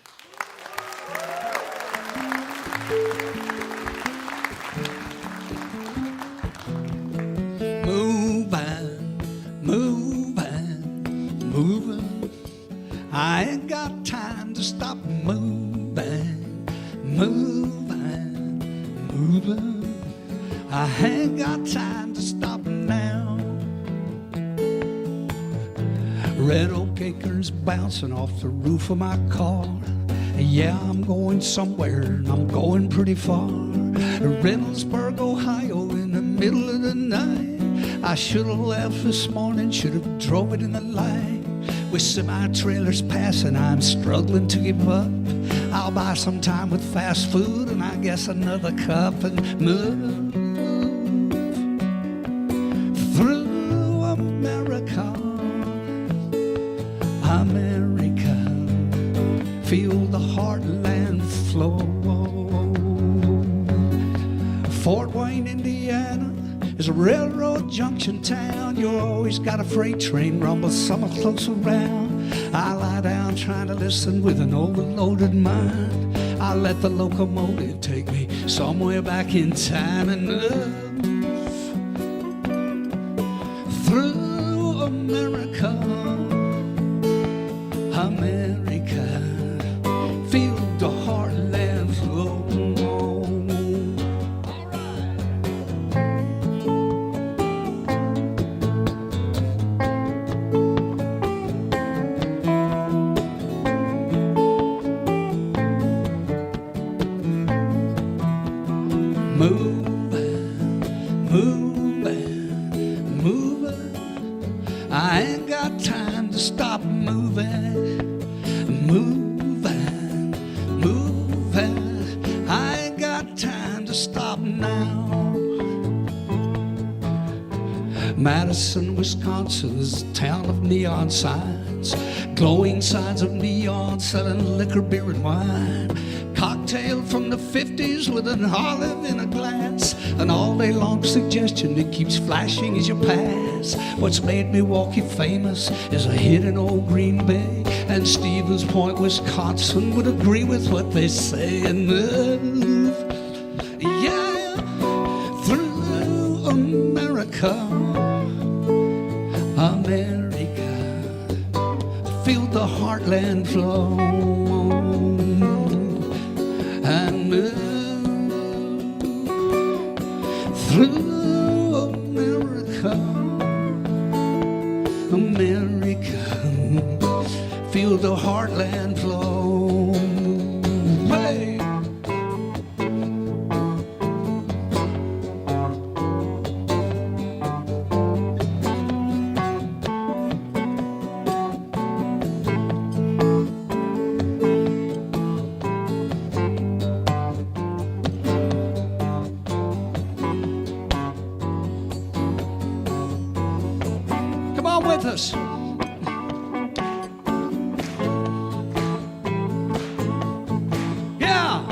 Speaker 9: Moving. I ain't got time to stop moving. I ain't got time to stop now. Red oak acres bouncing off the roof of my car. Yeah, I'm going somewhere, and I'm going pretty far. Reynoldsburg, Ohio, in the middle of the night. I should have left this morning, should have drove it in the light. With semi-trailers passing, I'm struggling to give up. I'll buy some time with fast food, and I guess another cup, and move through America. America, feel the heartland flow. Fort Wayne, Indiana is a railroad junction town. You always got a freight train rumble somewhere close around. I lie down trying to listen with an overloaded mind. I let the locomotive take me somewhere back in time and move through America. America, feel the heartland flow. Moving. I ain't got time to stop moving. I ain't got time to stop now. Madison, Wisconsin is a town of neon signs. Glowing signs of neon selling liquor, beer, and wine. Cocktail from the 50s with an olive in a glass. An all-day long suggestion that keeps flashing as you pass. What's made Milwaukee famous is a hit in old Green Bay. And Stevens Point, Wisconsin would agree with what they say. And move, yeah, through America. America, feel the heartland flow. And move through America. America, feel the heartland flow. Hey! Come on with us. Yeah.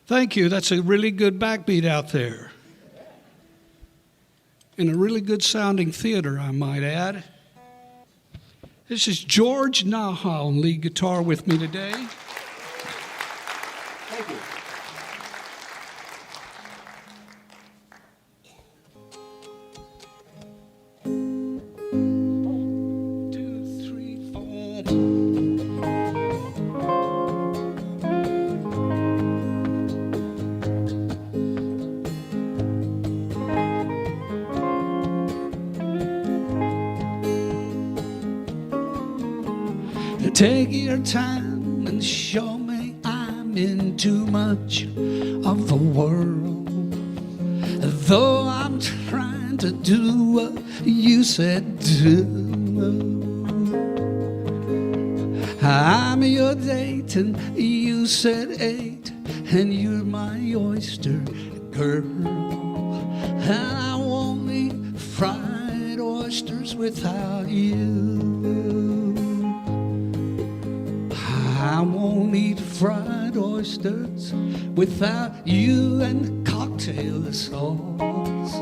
Speaker 9: Thank you. That's a really good backbeat out there. In a really good sounding theater, I might add. This is George Naha on lead guitar with me today.
Speaker 1: Thank you.
Speaker 9: Take your time and show me I'm in too much of the world. Though I'm trying to do what you said do. I'm your date and you said 8, and you're my oyster girl. And I won't eat fried oysters without you. I won't eat fried oysters without you and cocktail sauce.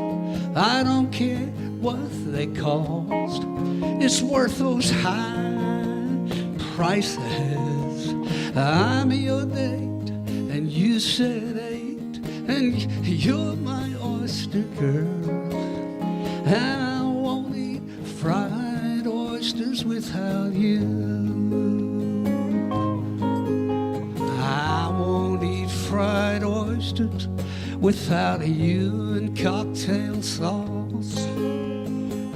Speaker 9: I don't care what they cost. It's worth those high prices. I'm your date and you said 8, and you're my oyster girl. And I won't eat fried oysters without you. Fried oysters without you and cocktail sauce.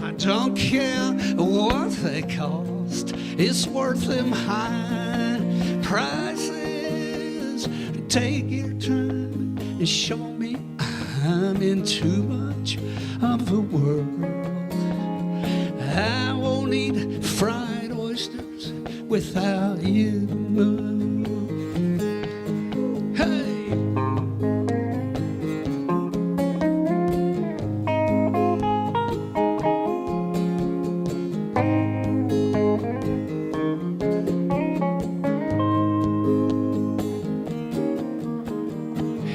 Speaker 9: I don't care what they cost. It's worth them high prices. Take your time and show me I'm in too much of the world. I won't eat fried oysters without you.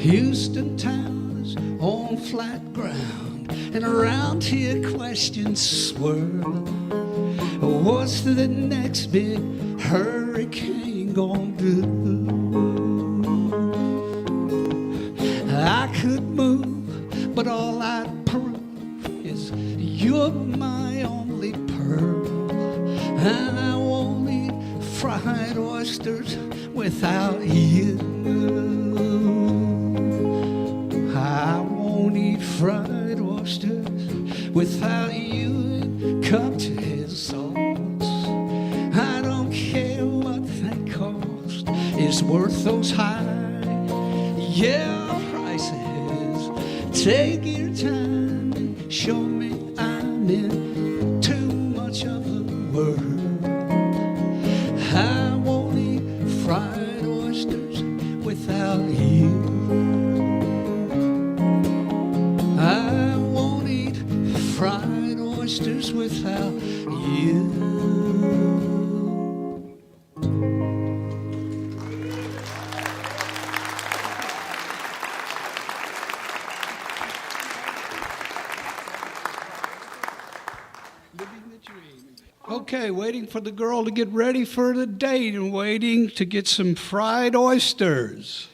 Speaker 9: Houston town is on flat ground, and around here questions swirl. What's the next big hurricane gonna do? I could move, but all I'd prove is you're my only pearl. And I won't eat fried oysters without you. I won't eat fried oysters without you and cocktail sauce. I don't care what they cost. It's worth those high, prices. Take your time and show me I'm in too much of the world. I won't eat fried oysters without you. I won't eat fried oysters without you. Okay, waiting for the girl to get ready for the date and waiting to get some fried oysters.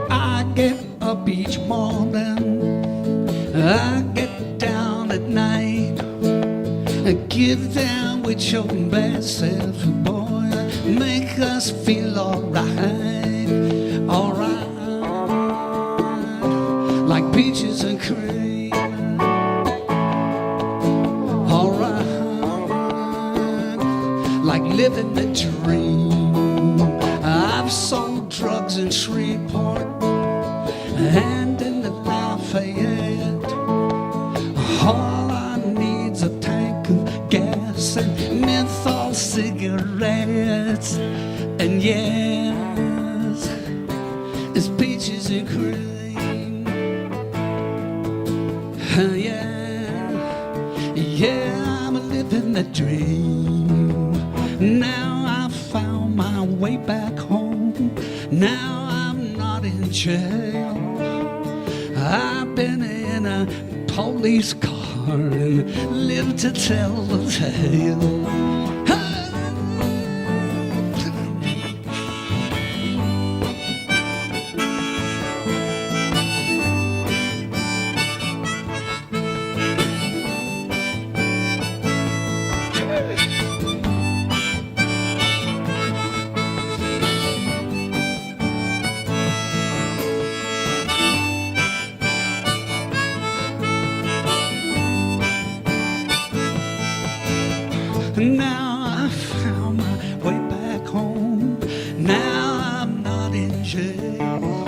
Speaker 9: I get up each morning, I get down at night. Give down with your best self, boy, make us feel alright, alright, like peaches and cream, alright, like living the dream. I've sold drugs in Shreveport and in the Lafayette. All I need's a tank of gas and menthol cigarettes. And yes, the dream. Now I found my way back home. Now I'm not in jail. I've been in a police car and lived to tell the tale. Now I found my way back home. Now I'm not in jail.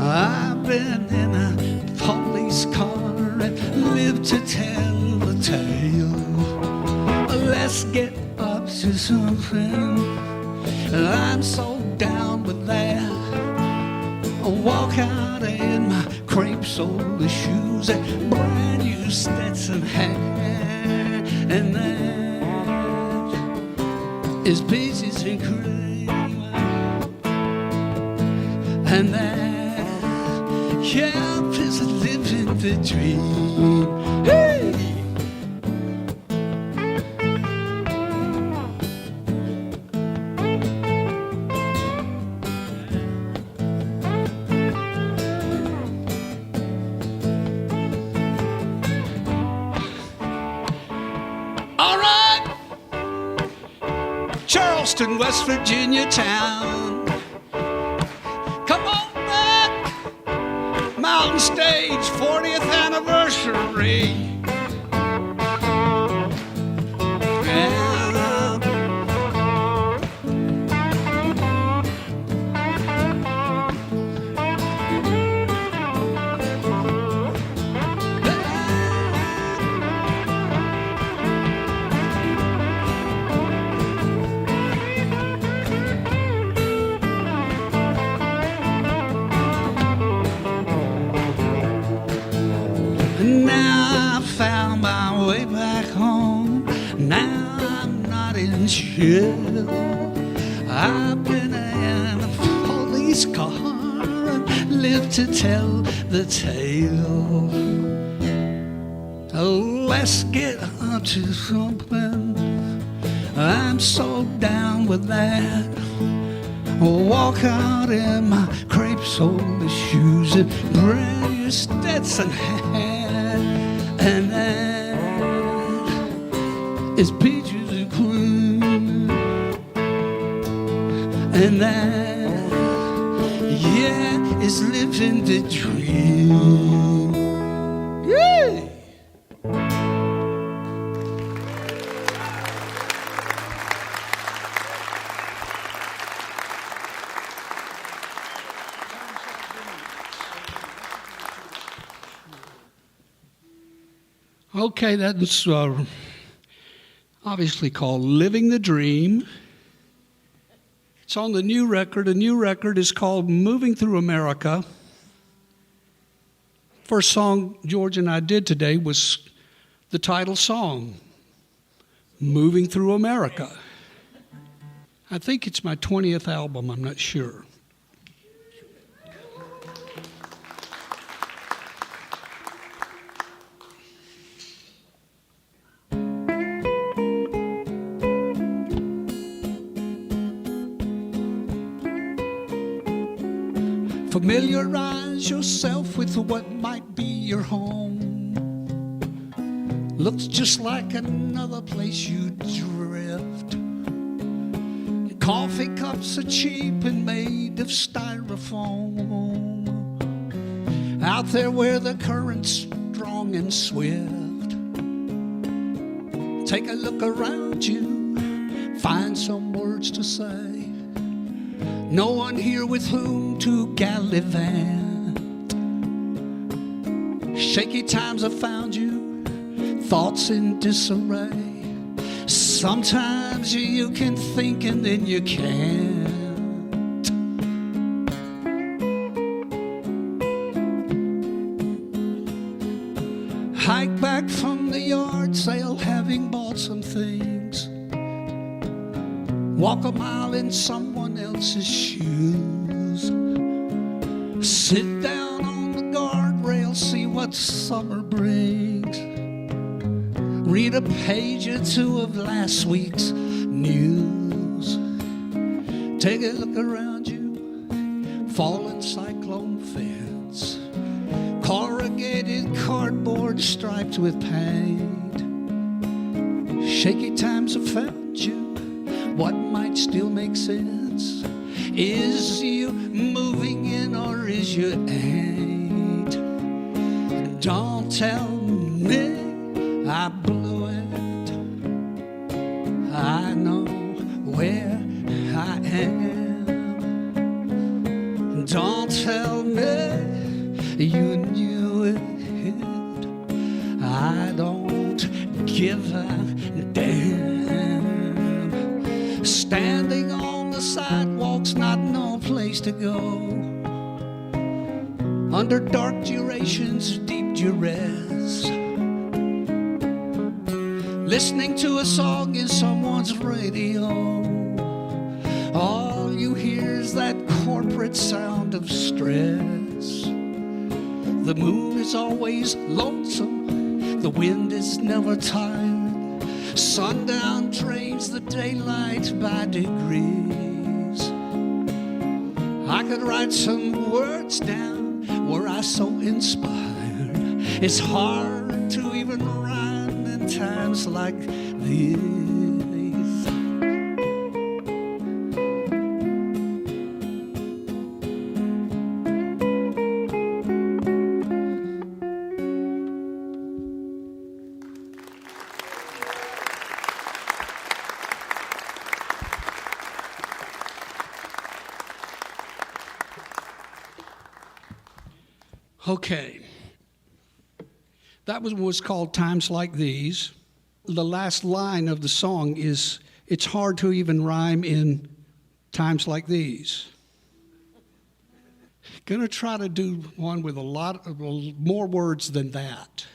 Speaker 9: I've been in a police car and lived to tell the tale. Let's get up to something. I'm so down with that. I walk out in my crepe sole shoes and brand new Stetson hat. And then is peaches and cream, and that camp is living the dream. Hey! All right. Charleston, West Virginia town. Come on back. Mountain Stage 40th anniversary. Yeah. Now I found my way back home. Now I'm not in jail. I've been in a police car and lived to tell the tale. Oh, let's get up to something. I'm so down with that. Walk out in my crepe sole shoes and brand new Stetson hat. And that is peaches and cream. And that, yeah, is living the dream. Yeah. Okay, that's obviously called Living the Dream. It's on the new record. The new record is called Moving Through America. First song George and I did today was the title song, Moving Through America. I think it's my 20th album, I'm not sure. Familiarize yourself with what might be your home. Looks just like another place you drift. Coffee cups are cheap and made of styrofoam. Out there where the current's strong and swift. Take a look around you, find some words to say. No one here with whom to gallivant. Shaky times have found you, thoughts in disarray. Sometimes you can think and then you can't. hike back from the yard sale having bought some things. Walk a mile in someone else's shoes. Sit down on the guardrail, see what summer brings. Read a page or two of last week's news. Take a look around you, fallen cyclone fence, corrugated cardboard striped with paint. Shaky times have found you, what might still make sense? Is you moving in or is you ain't? Don't tell me I blew it. I know where I am. Don't tell me you knew it. I don't give a damn. Standing on the sidewalk's not no place to go. Under dark durations, deep duress. Listening to a song in someone's radio. All you hear is that corporate sound of stress. The moon is always lonesome. The wind is never tired. Sundown drains the daylight by degrees. I could write some words down were I so inspired. It's hard to even rhyme in times like these. Okay, that was called Times Like These. The last line of the song is, it's hard to even rhyme in times like these. Gonna try to do one with a lot of more words than that.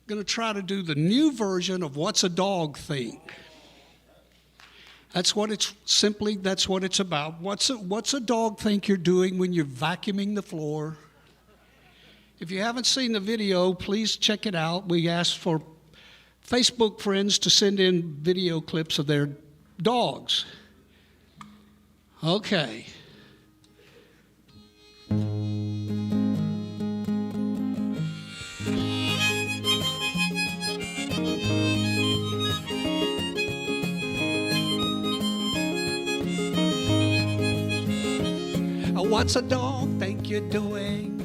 Speaker 9: Gonna try to do the new version of What's a Dog Think? That's what it's about. What's a dog think you're doing when you're vacuuming the floor? If you haven't seen the video, please check it out. We asked for Facebook friends to send in video clips of their dogs. Okay. What's a dog think you're doing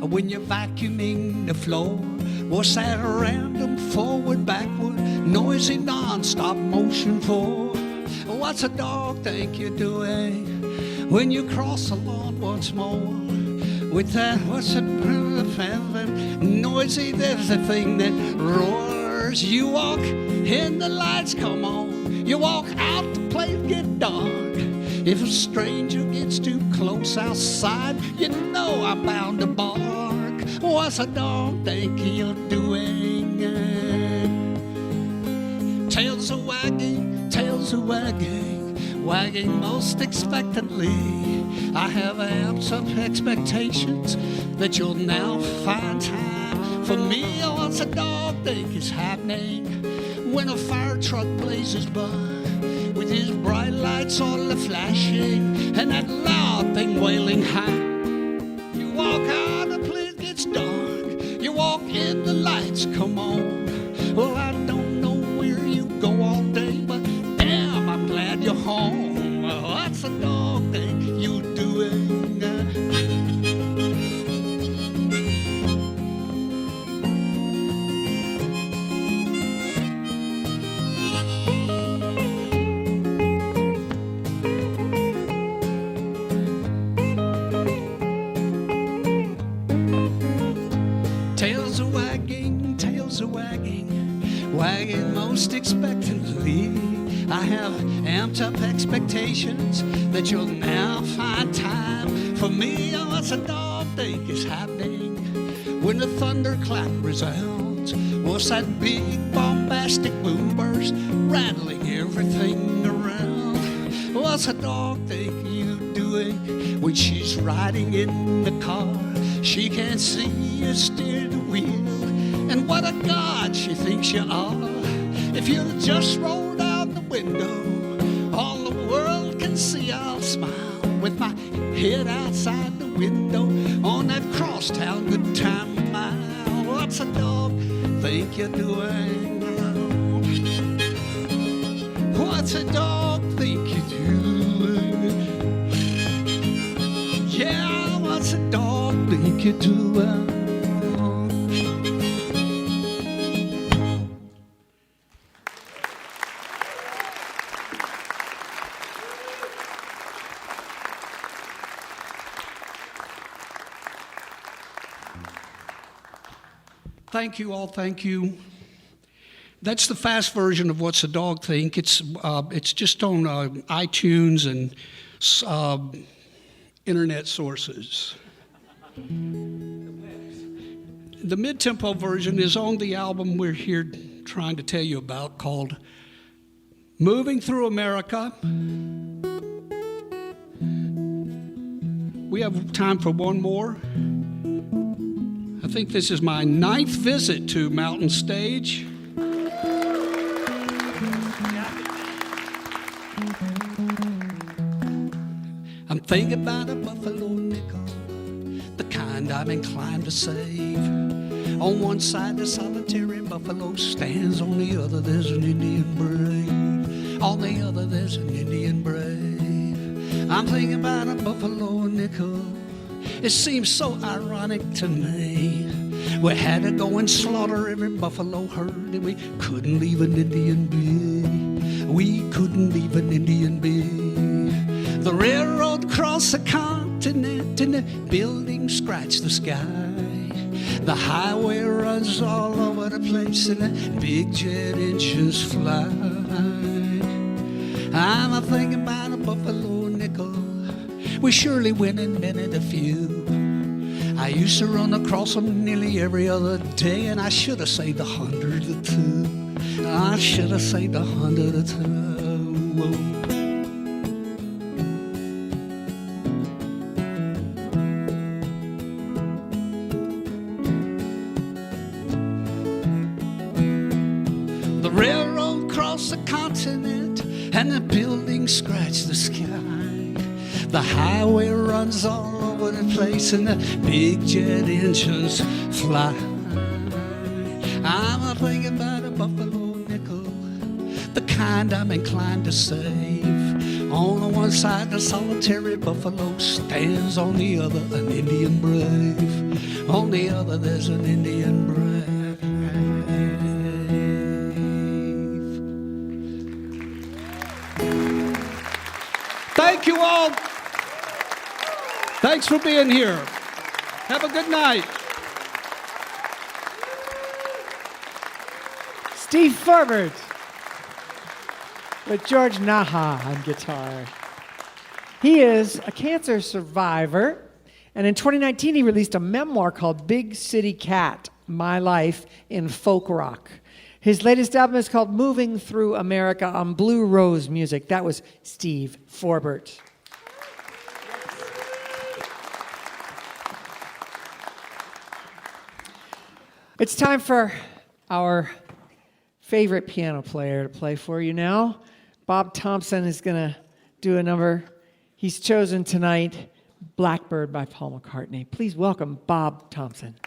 Speaker 9: when you're vacuuming the floor? What's that random forward, backward, noisy, non-stop motion for? What's a dog think you're doing when you cross the lawn once more? With that, what's a noisy, there's a thing that roars. You walk in, the lights come on. You walk out, the place get dark. If a stranger gets too close outside, you know I'm bound to bark. What's a dog think you're doing? Tails are wagging, wagging most expectantly. I have amped up expectations that you'll now find time for me. What's a dog think is happening when a fire truck blazes by? With his bright lights all a-flashing and that loud thing wailing high. You walk out, the place gets dark. You walk in, the lights come on. Well, I don't know where you go all day, but damn, I'm glad you're home. What's a dog think you doing? Wagging most expectantly. I have amped up expectations that you'll now find time for me. What's a dog think is happening when the thunderclap resounds? What's that big bombastic boom burst rattling everything around? What's a dog think you doing when she's riding in the car? She can't see you steer the wheel, and what a god she thinks you are. If you just roll down the window, all the world can see I'll smile with my head outside the window on that crosstown good time mile. What's a dog think you're doing? What's a dog think you're doing? Yeah, what's a dog think you're doing? Thank you all, thank you. That's the fast version of What's a Dog Think. It's just on iTunes and internet sources. The mid-tempo version is on the album we're here trying to tell you about called Moving Through America. We have time for one more. I think this is my 9th visit to Mountain Stage. I'm thinking about a buffalo nickel, the kind I'm inclined to save. On one side, the solitary buffalo stands, on the other there's an Indian brave. On the other there's an Indian brave. I'm thinking about a buffalo nickel. It seems so ironic to me. We had to go and slaughter every buffalo herd, and we couldn't leave an Indian be. We couldn't leave an Indian be. The railroad crossed the continent, and the buildings scratched the sky. The highway runs all over the place, and the big jet engines fly. I'm a thinking about a buffalo nickel. We surely went and minted a few. I used to run across them nearly every other day, and I should have saved 100 or two. I should have saved 100 or two. Whoa. The railroad crossed the continent, and the buildings scratched the sky. The highway runs all over the place, and the big jet engines fly. I'm a thinking about a buffalo nickel, the kind I'm inclined to save. On one side, the solitary buffalo stands, on the other, an Indian brave. On the other, there's an Indian brave. Thank you all. Thanks for being here. Have a good night.
Speaker 1: Steve Forbert with George Naha on guitar. He is a cancer survivor, and in 2019 he released a memoir called Big City Cat, My Life in Folk Rock. His latest album is called Moving Through America on Blue Rose Music. That was Steve Forbert. It's time for our favorite piano player to play for you now. Bob Thompson is going to do a number he's chosen tonight, Blackbird by Paul McCartney. Please welcome Bob Thompson.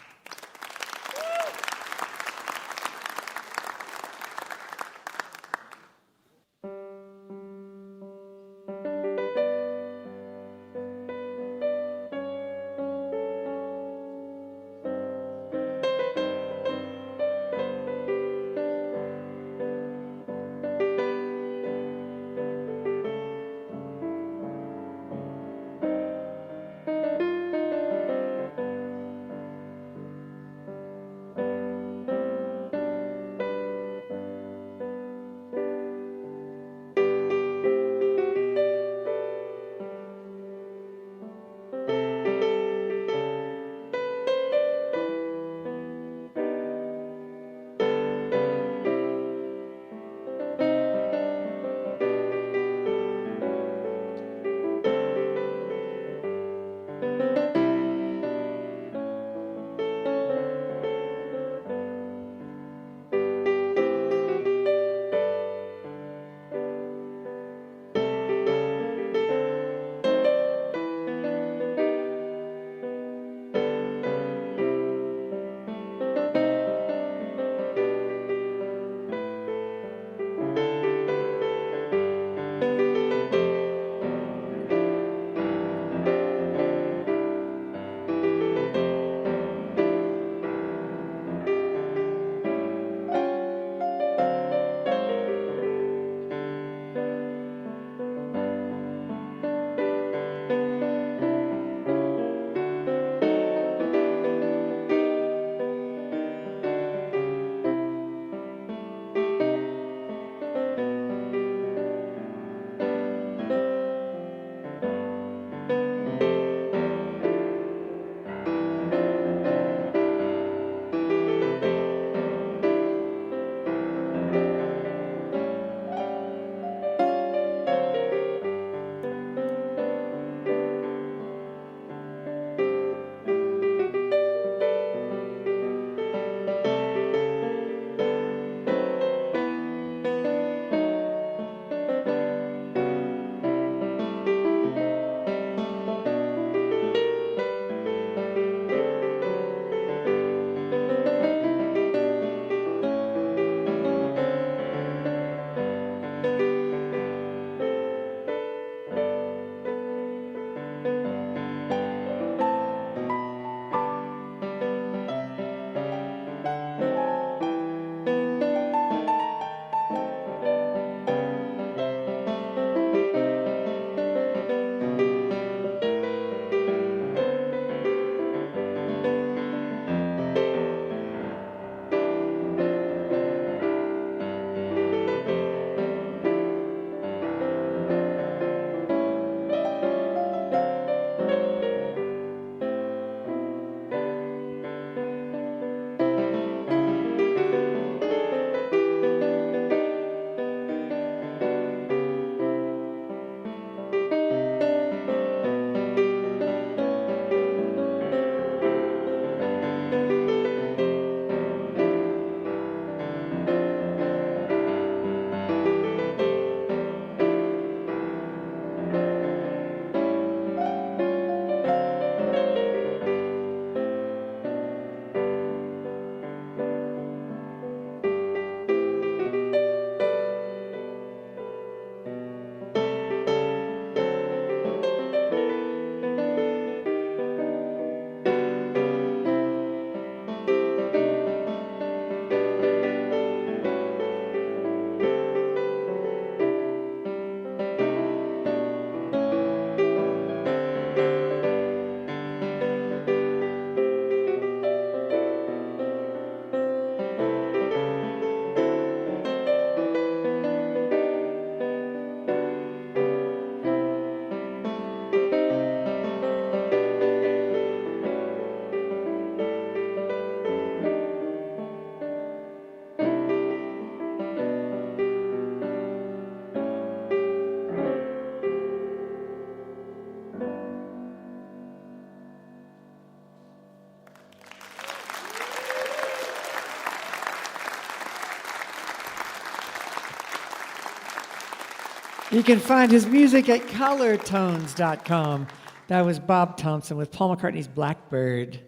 Speaker 1: You can find his music at colortones.com. That was Bob Thompson with Paul McCartney's Blackbird.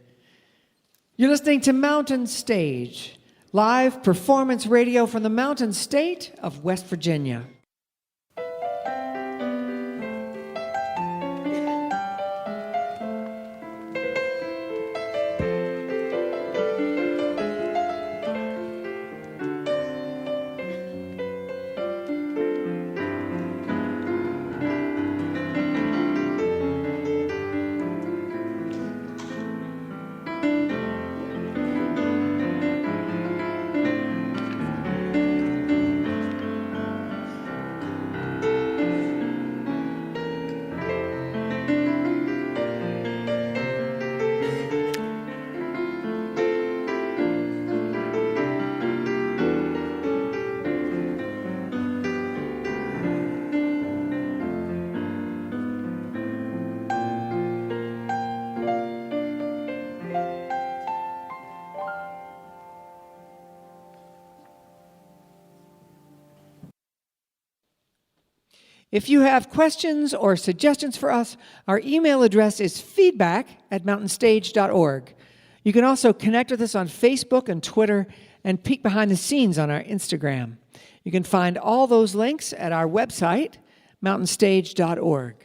Speaker 1: You're listening to Mountain Stage, live performance radio from the Mountain State of West Virginia. If you have questions or suggestions for us, our email address is feedback@mountainstage.org. You can also connect with us on Facebook and Twitter and peek behind the scenes on our Instagram. You can find all those links at our website, mountainstage.org.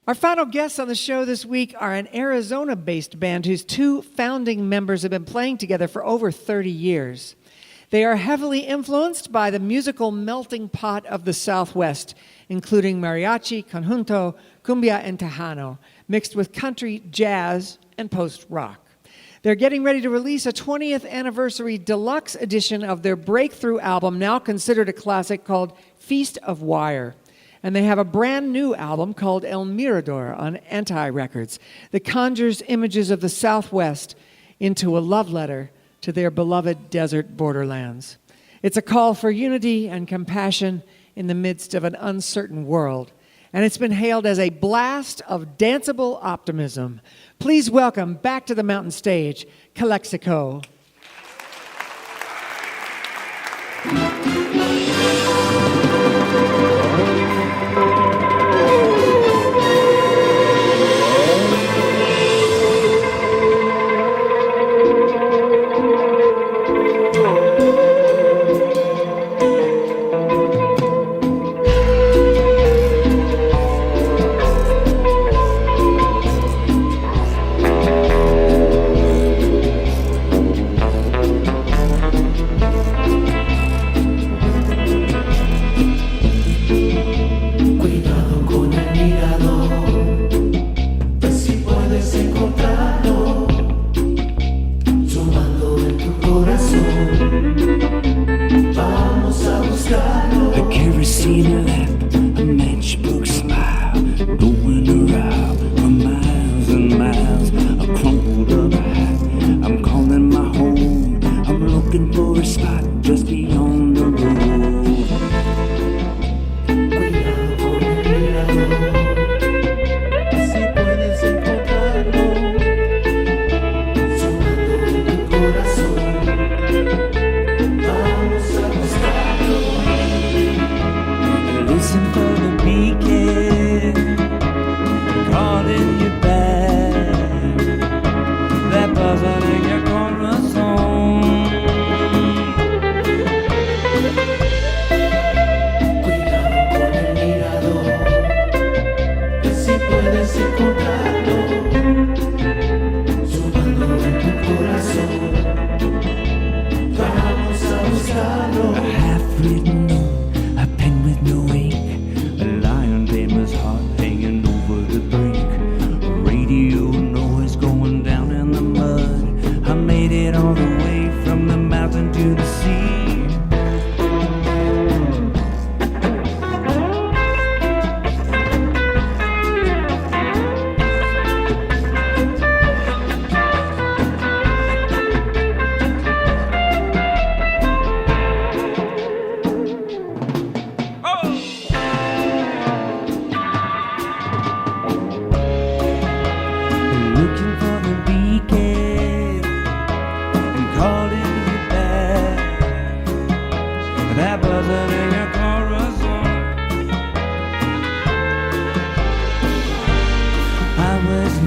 Speaker 1: Our final guests on the show this week are an Arizona-based band whose two founding members have been playing together for over 30 years. They are heavily influenced by the musical melting pot of the Southwest, including mariachi, conjunto, cumbia, and tejano, mixed with country, jazz, and post-rock. They're getting ready to release a 20th anniversary deluxe edition of their breakthrough album, now considered a classic, called Feast of Wire. And they have a brand new album called El Mirador on Anti Records that conjures images of the Southwest into a love letter to their beloved desert borderlands. It's a call for unity and compassion in the midst of an uncertain world. And it's been hailed as a blast of danceable optimism. Please welcome back to the Mountain Stage, Calexico.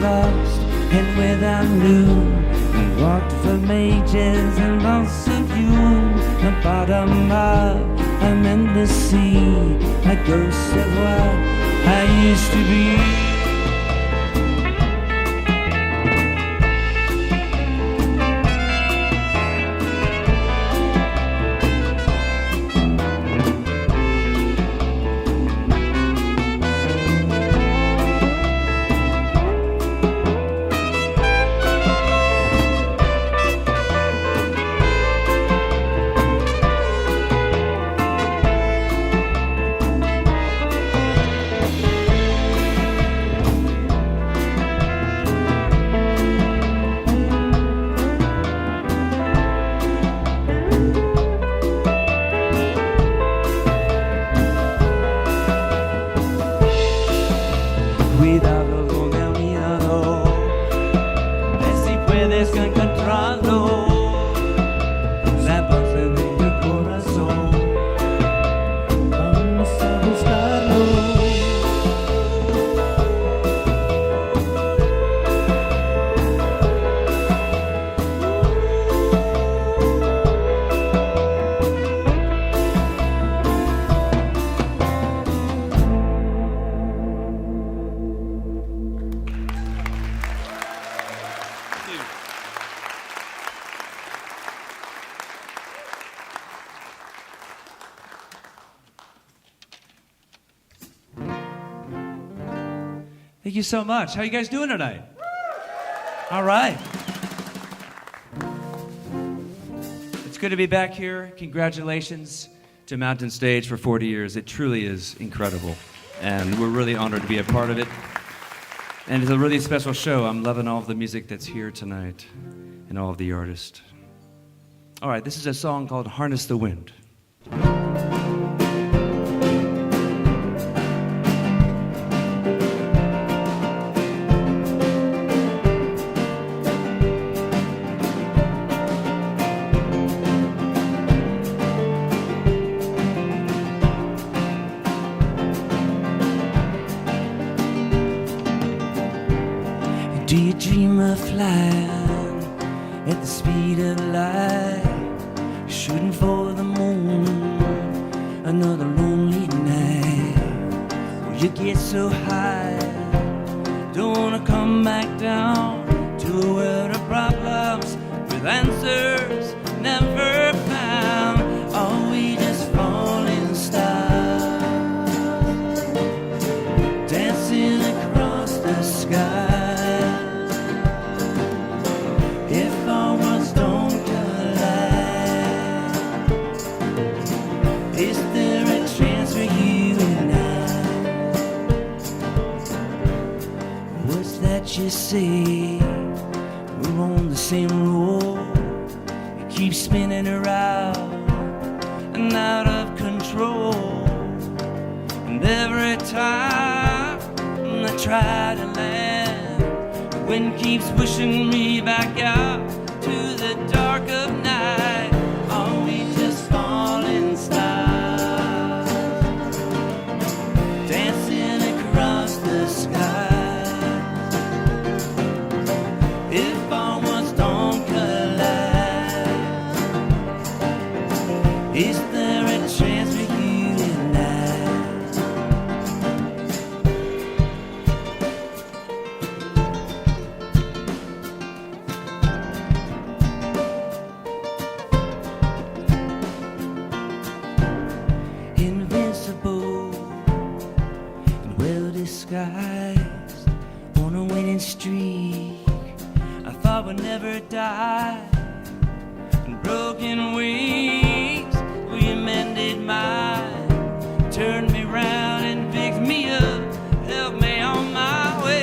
Speaker 10: lost and without noon. We walked for ages and lost of you. The bottom of I'm in the sea, a ghost of what I used to be. Cuidado con el miedo, ve si puedes encontrarlo, la paz de tu corazón, vamos a buscarlo.
Speaker 11: Thank you so much. How you guys doing tonight? All right. It's good to be back here. Congratulations to Mountain Stage for 40 years. It truly is incredible. And we're really honored to be a part of it. And it's a really special show. I'm loving all of the music that's here tonight and all of the artists. All right, this is a song called Harness the Wind.
Speaker 10: Do you dream of flying at the speed of light, shooting for the moon, another lonely night? Will you get so high, don't wanna come back down to a world of problems with answers never found? Are we just falling stars, dancing across the sky? You say we're on the same road, it keeps spinning around and out of control. And every time I try to land, the wind keeps pushing me back out to the dark of night. Are we just falling stars, dancing across the sky? If our worlds don't collide, is there a chance for you and I? Invincible and well disguised on a winning streak, I thought we'd never die. And broken wings, we mended mine, turned me round and picked me up, helped me on my way.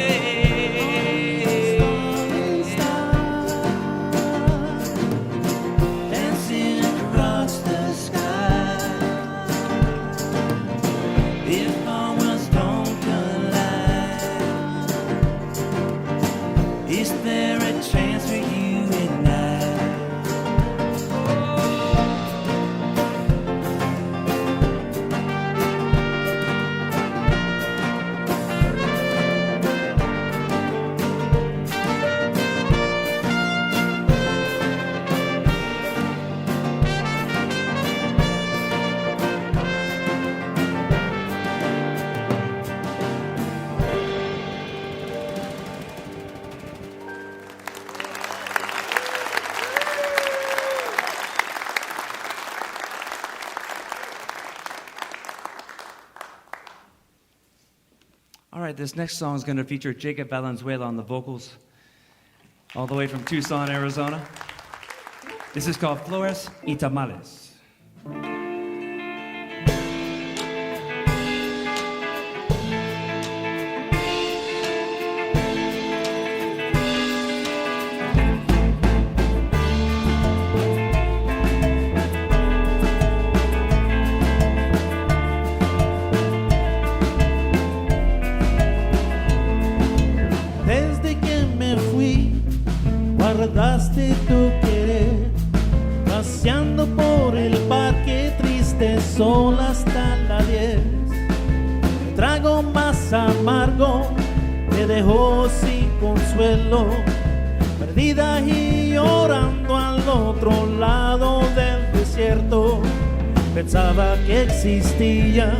Speaker 10: Dancing across the sky. If our worlds don't collide, is there a chance for you and I?
Speaker 11: All right, this next song is going to feature Jacob Valenzuela on the vocals, all the way from Tucson, Arizona. This is called Flores y Tamales.
Speaker 12: Guardaste tu querer, paseando por el parque triste, sola hasta las 10. El trago más amargo te dejó sin consuelo, perdida y llorando al otro lado del desierto. Pensaba que existía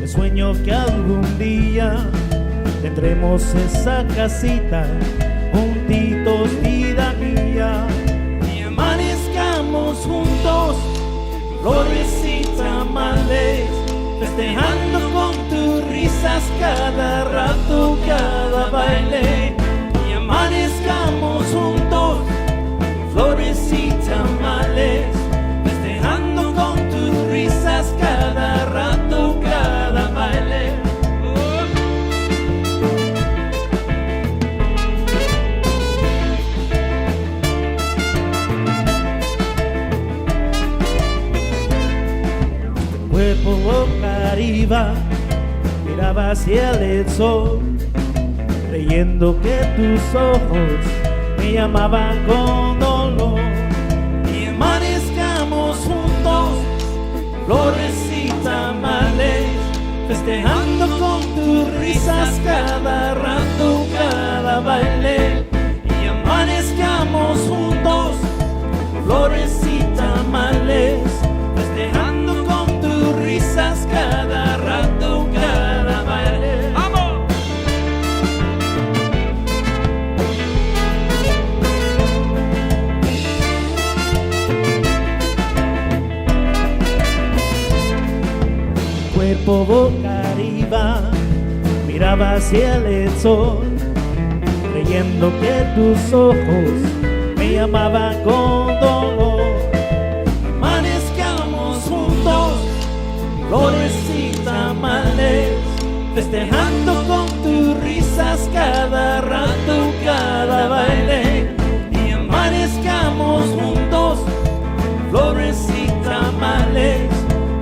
Speaker 12: el sueño que algún día tendremos esa casita juntitos, vida mía, y amanezcamos juntos, flores y tamales, festejando con tus risas cada rato, cada baile. Y amanezcamos juntos, flores y tamales, festejando con tus risas cada rato, cada baile. Cuerpo boca arriba, miraba hacia el sol, creyendo que tus ojos me llamaban con dolor. Y amanezcamos juntos, flores y tamales, festejando con tus risas cada rato, cada baile. Y amanezcamos juntos, flores y tamales, festejando con tus risas cada rato, cada baile. ¡Vamos! Cuerpo boca arriba, miraba hacia el sol, creyendo que tus ojos me llamaban con dolor. Flores y tamales, festejando con tus risas cada rato, cada baile. Y amanezcamos juntos, flores y tamales,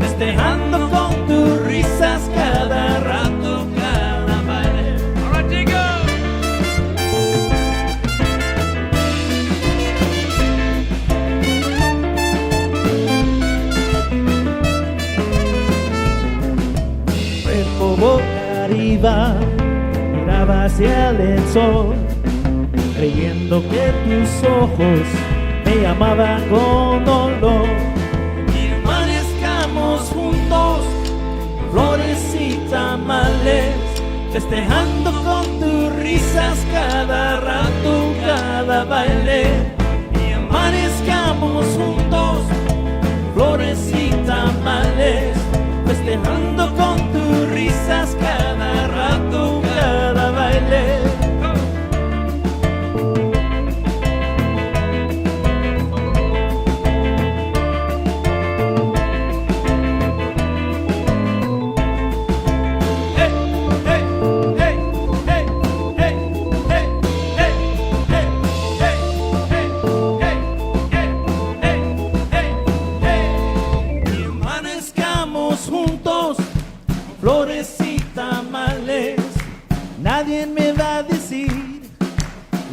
Speaker 12: festejando con tus risas cada rato, cada baile. All right, Jacob. Boca arriba, miraba hacia el sol, creyendo que tus ojos me llamaban con dolor. Y amanezcamos juntos, flores y tamales, festejando con tus risas cada rato, cada baile. Y amanezcamos juntos, flores y tamales, festejando con tus risas cada rato, cada baile. Flores y tamales, nadie me va a decir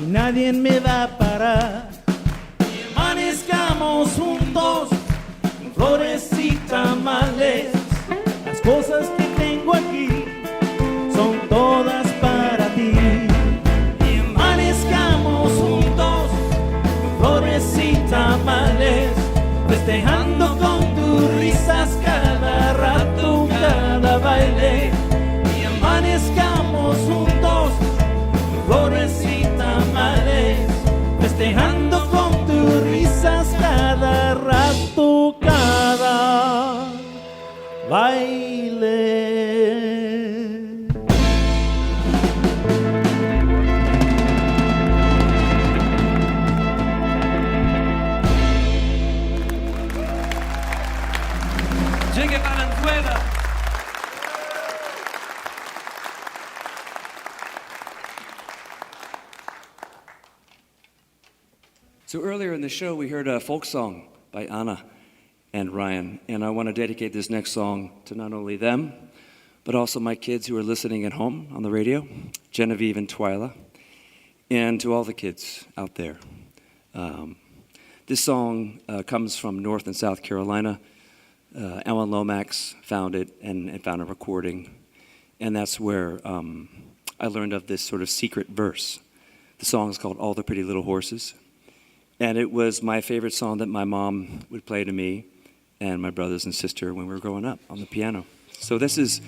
Speaker 12: y nadie me va a parar. Y amanezcamos juntos, flores y tamales, las cosas que tengo aquí son todas para ti. Y amanezcamos juntos, flores y tamales, festejando con tus risas cada rato, cada baile. Y amanezcamos juntos, flores y tamales,
Speaker 11: So earlier in the show, we heard a folk song by Anna and Ryan, and I want to dedicate this next song to not only them, but also my kids who are listening at home on the radio, Genevieve and Twyla, and to all the kids out there. This song comes from North and South Carolina. Alan Lomax found it and found a recording, and that's where I learned of this sort of secret verse. The song is called All the Pretty Little Horses, and it was my favorite song that my mom would play to me and my brothers and sister when we were growing up on the piano. So this is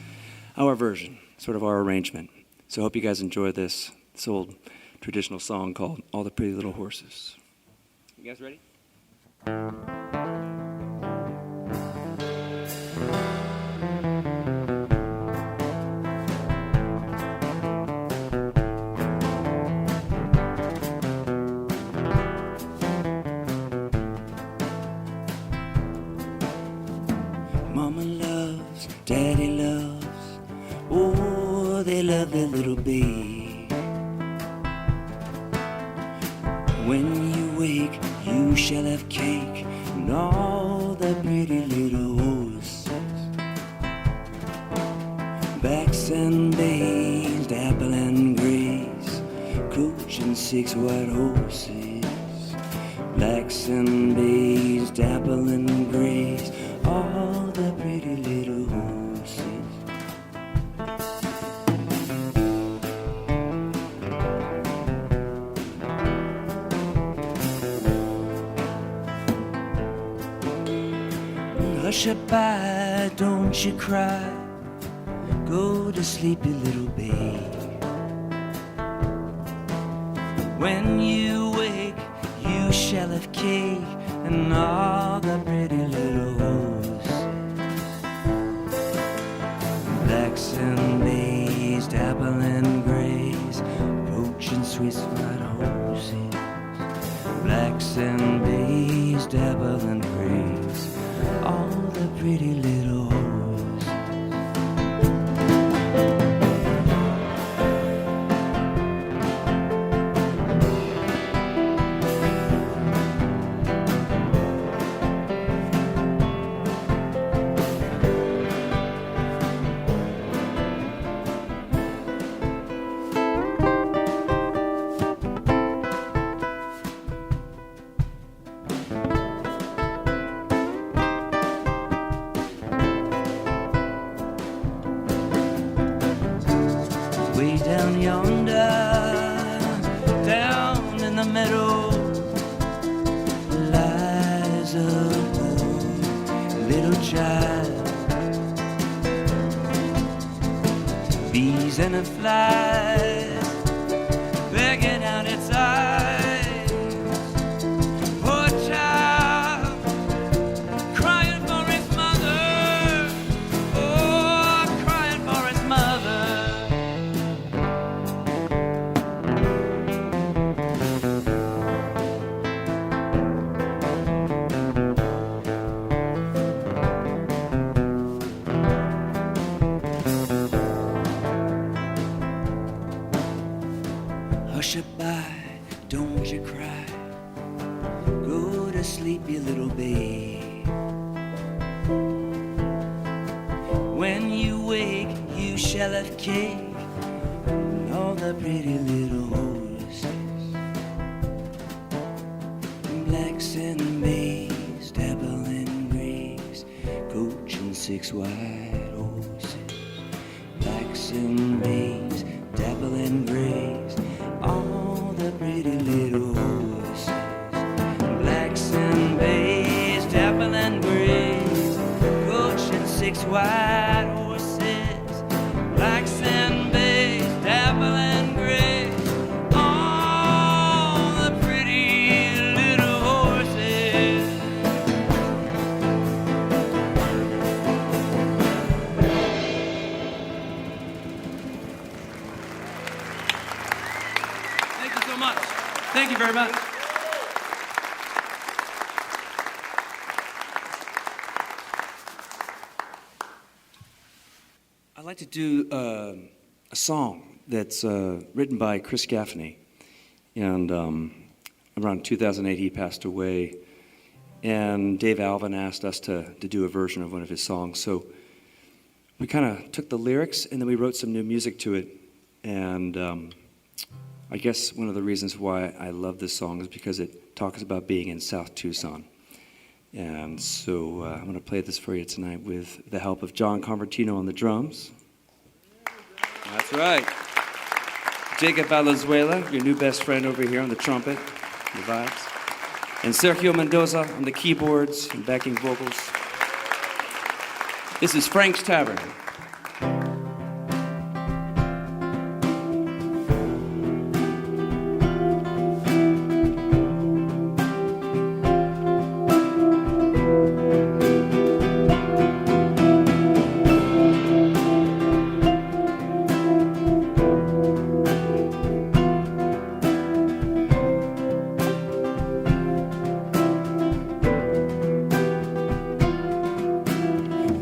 Speaker 11: our version, sort of our arrangement. So I hope you guys enjoy this old traditional song called All the Pretty Little Horses. You guys ready?
Speaker 10: Mama loves, Daddy loves, oh, they love their little babe. When you wake, you shall have cake and all the pretty little horses. Backs and bays, dapple and grays, coach and 6 white horses. Blacks and bays, dapple and grays, all the pretty little horses. Hush-a-bye, don't you cry, go to sleep, you little babe. When you wake, you shall have cake and all the pretty little horses. Blacks and bays, dapple and grays, coach and Swiss white horses. Blacks and bays, dapple and grays, all the pretty little horses. Way down yonder, down in the meadow, lies a little child. Bees and the flies begging out its eyes. Poor child, crying for his mother. Oh, crying for his mother. Hush-a-bye, don't you cry, go to sleep, you little babe. When you wake, you shall have cake and all the pretty little horses. Blacks and bays, dapple and grays, coach and 6 white horses. Blacks and bays, dapple and grays, all the pretty little horses. Blacks and bays, dapple and grays, coach and 6 white horses. Blacks and bays, dapple and grays, all the pretty little horses.
Speaker 11: Thank you so much. Thank you very much. I'd like to do a song that's written by Chris Gaffney. And around 2008, he passed away. And Dave Alvin asked us to do a version of one of his songs. So we kind of took the lyrics and then we wrote some new music to it. And I guess one of the reasons why I love this song is because it talks about being in South Tucson. And so I'm going to play this for you tonight with the help of John Convertino on the drums. That's right. Jacob Valenzuela, your new best friend over here on the trumpet, the vibes. And Sergio Mendoza on the keyboards and backing vocals. This is Frank's Tavern.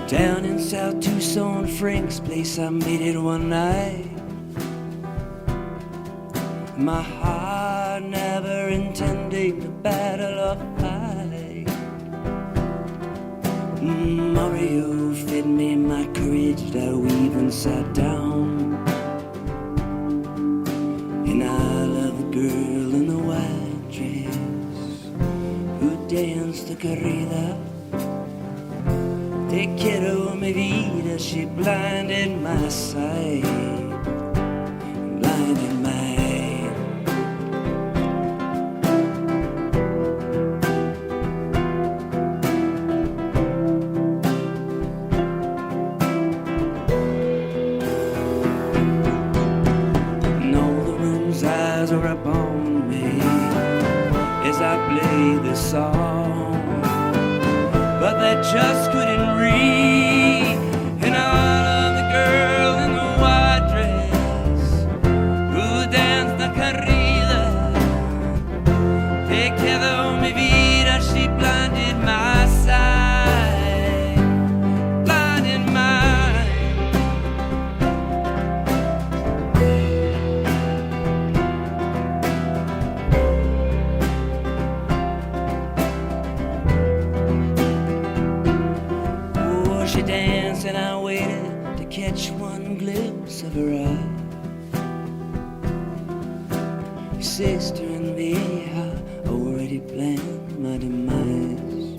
Speaker 11: Down in South Tucson, Frank's place, I made it one night. My heart never intended to battle or fight. Mario fed me my courage, I even sat down. And I love the girl in the white dress who danced the corrida. Te quiero mi vida, she blinded my sight, blinded mine. And all the room's eyes are upon me as I play this song. But they just couldn't read. And I love the girl in the white dress who danced the corrida. Te quedo mi vida, she blinded my sight, blinded mine. She danced and I waited to catch one glimpse of her eye. Your sister and me had already planned my demise.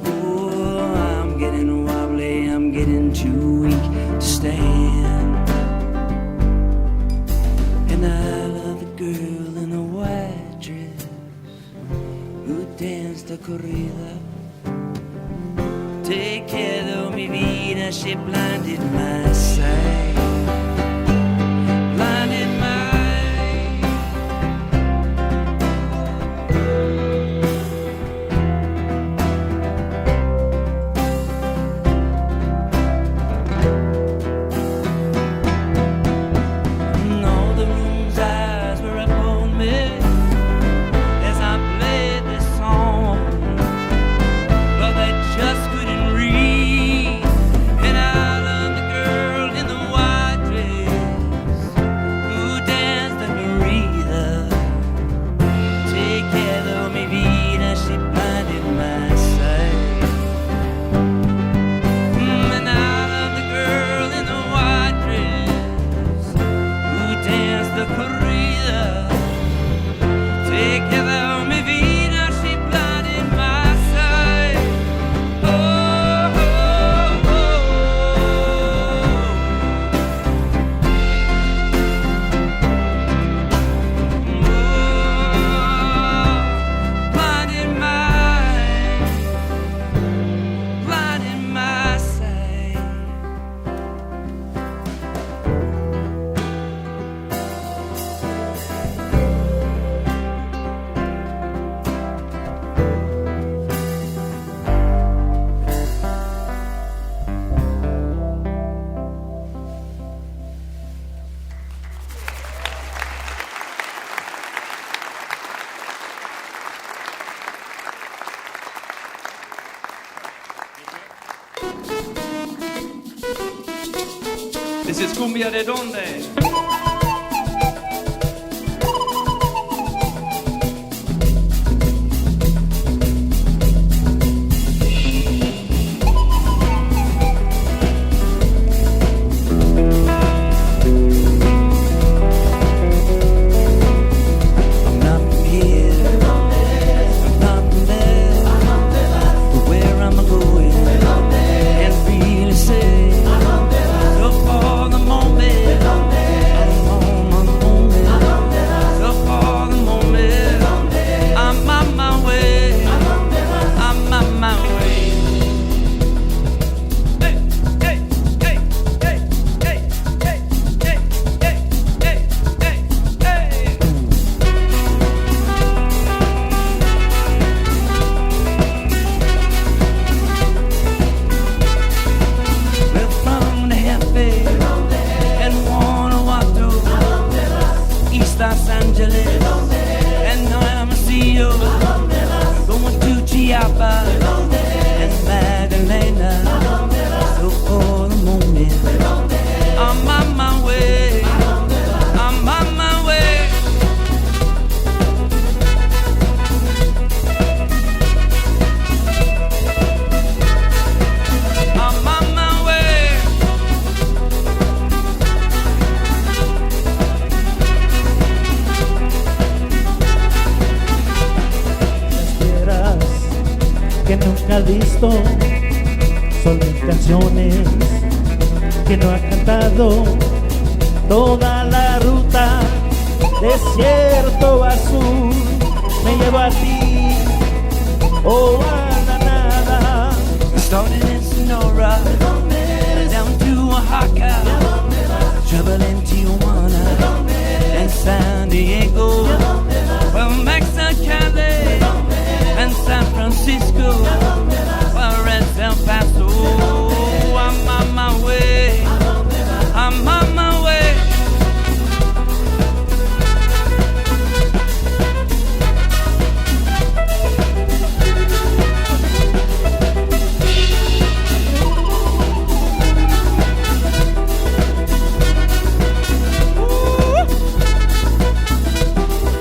Speaker 11: Oh, I'm getting wobbly, I'm getting too weak to stand. And I love the girl in the white dress who danced the corrida. Te quedo mi vida, she blinded my sight, blinded mine. And all the room's eyes were upon me as I played this song, but they just couldn't read. And I love the girl in the white dress who danced the corrida. Te quedo mi vida, she blinded my sight. And I love the girl in the white dress who danced the corrida. Te quedo mi vida, she blinded my sight. Oh, oh, blinded my sight. This is Cumbia de Donde.
Speaker 12: nunca has visto. Son mis canciones que no ha cantado. Toda la ruta, desierto azul, me lleva a ti, oh a la nada.
Speaker 10: Starting in Sonora, down to Oaxaca, traveling Tijuana and San Diego, well, Mexicali and San Francisco, Juarez, El Paso. I'm on my way, I'm on my way.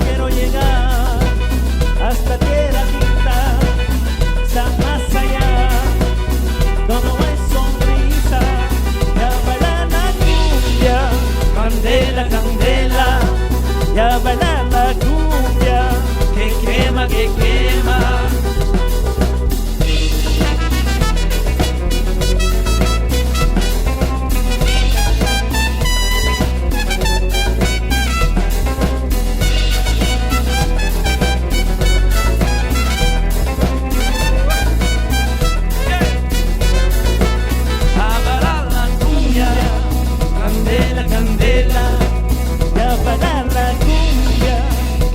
Speaker 12: Quiero llegar hasta tierra quinta, está más allá, donde no hay sonrisa, ya baila la cumbia, candela, candela, ya baila la cumbia,
Speaker 10: Que quema, que quema. A bailar la cumbia, candela, candela,
Speaker 12: ya baila la cumbia,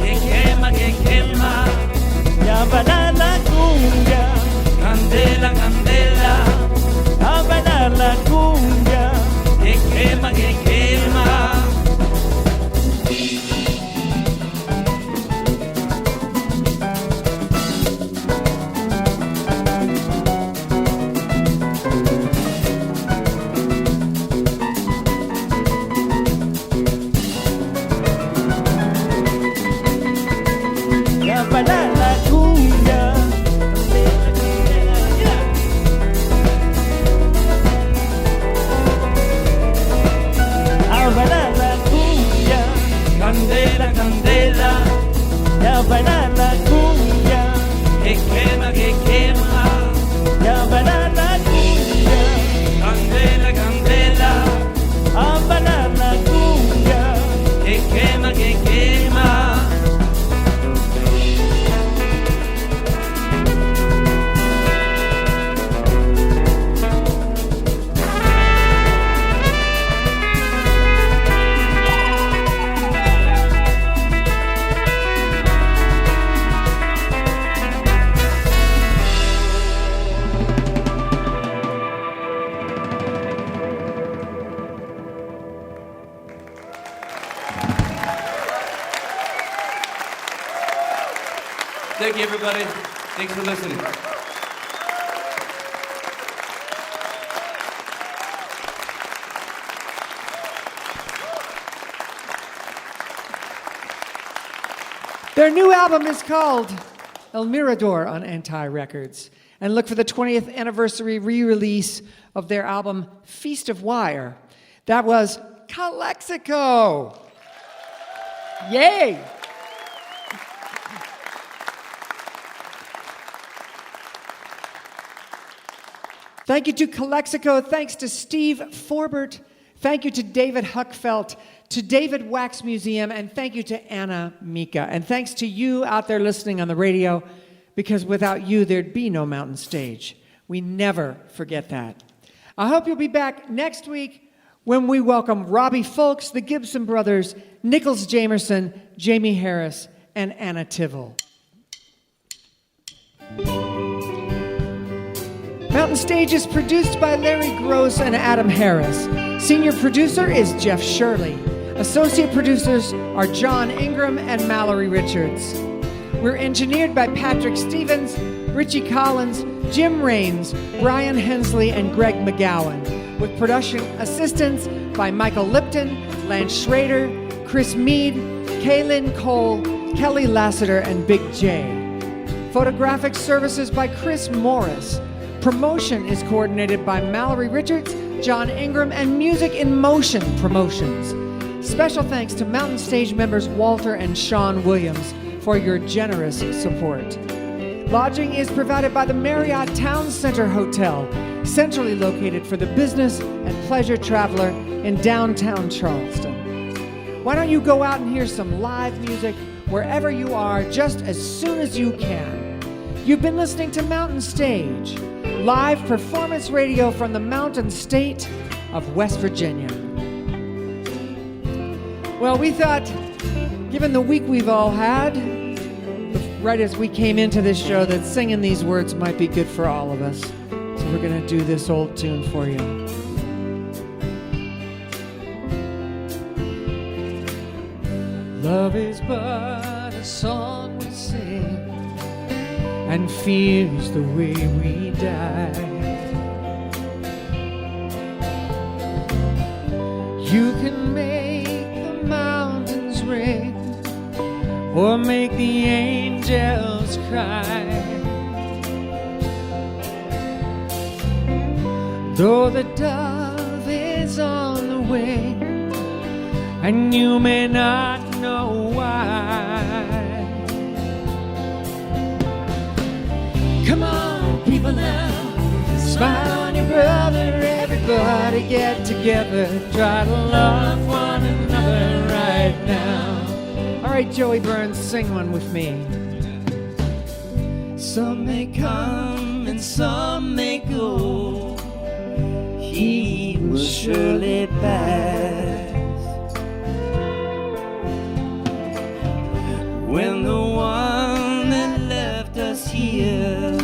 Speaker 10: que quema, que quema.
Speaker 12: ya baila la cumbia,
Speaker 10: Candela, candela,
Speaker 12: a bailar la cumbia.
Speaker 10: que quema, que quema.
Speaker 12: Ya baila la cumbia, a bailar la cumbia,
Speaker 10: Candela, candela,
Speaker 12: ya baila la cumbia,
Speaker 10: que quema, que quema.
Speaker 12: ya baila la cumbia,
Speaker 10: Candela, candela,
Speaker 12: a bailar la cumbia.
Speaker 10: que quema, que quema. Thank you, everybody. Thanks for listening.
Speaker 1: Their new album is called El Mirador on Anti Records. And look for the 20th anniversary re-release of their album Feast of Wire. That was Calexico. Yay! Thank you to Calexico. Thanks to Steve Forbert. Thank you to David Huckfelt, to David Wax Museum, and thank you to Anna Mieke. And thanks to you out there listening on the radio, because without you, there'd be no Mountain Stage. We never forget that. I hope you'll be back next week when we welcome Robbie Fulks, the Gibson Brothers, Nichols Jamerson, Jamie Harris, and Anna Tivell. Mountain Stage is produced by Larry Gross and Adam Harris. Senior producer is Jeff Shirley. Associate producers are John Ingram and Mallory Richards. We're engineered by Patrick Stevens, Richie Collins, Jim Raines, Brian Hensley, and Greg McGowan, with production assistance by Michael Lipton, Lance Schrader, Chris Mead, Kaylin Cole, Kelly Lassiter, and Big J. Photographic services by Chris Morris. Promotion is coordinated by Mallory Richards, John Ingram, and Music in Motion Promotions. Special thanks to Mountain Stage members Walter and Sean Williams for your generous support. Lodging is provided by the Marriott Town Center Hotel, centrally located for the business and pleasure traveler in downtown Charleston. Why don't you go out and hear some live music wherever you are just as soon as you can. You've been listening to Mountain Stage, live performance radio from the Mountain State of West Virginia. Well, we thought, given the week we've all had, right as we came into this show, that singing these words might be good for all of us. So we're going to do this old tune for you. Love is but a song we sing, and fear is the way we die. You can make the mountains ring, or make the angels cry. Though the dove is on the wing, and you may not know why. Come on, people now, smile on your brother. Everybody get together, try to love one another right now. All right, Joey Burns, sing one with me. Some may come and some may go, he will surely pass. When the one that left us here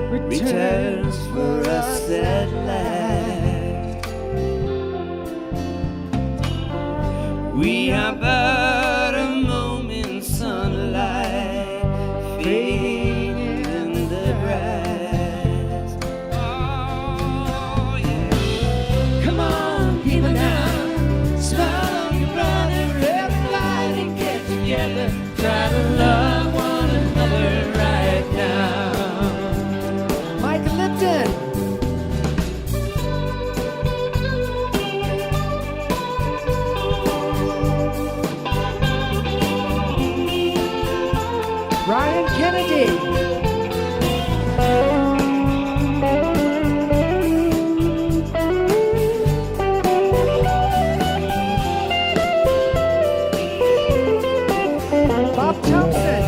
Speaker 1: returns for us at last, we are but a moment's sunlight fading in the grass. Oh yeah. Come on, people now, smile on your brother. Everybody get together, try to love one another right now. Mike Lipton. Ryan Kennedy. Bob Thompson.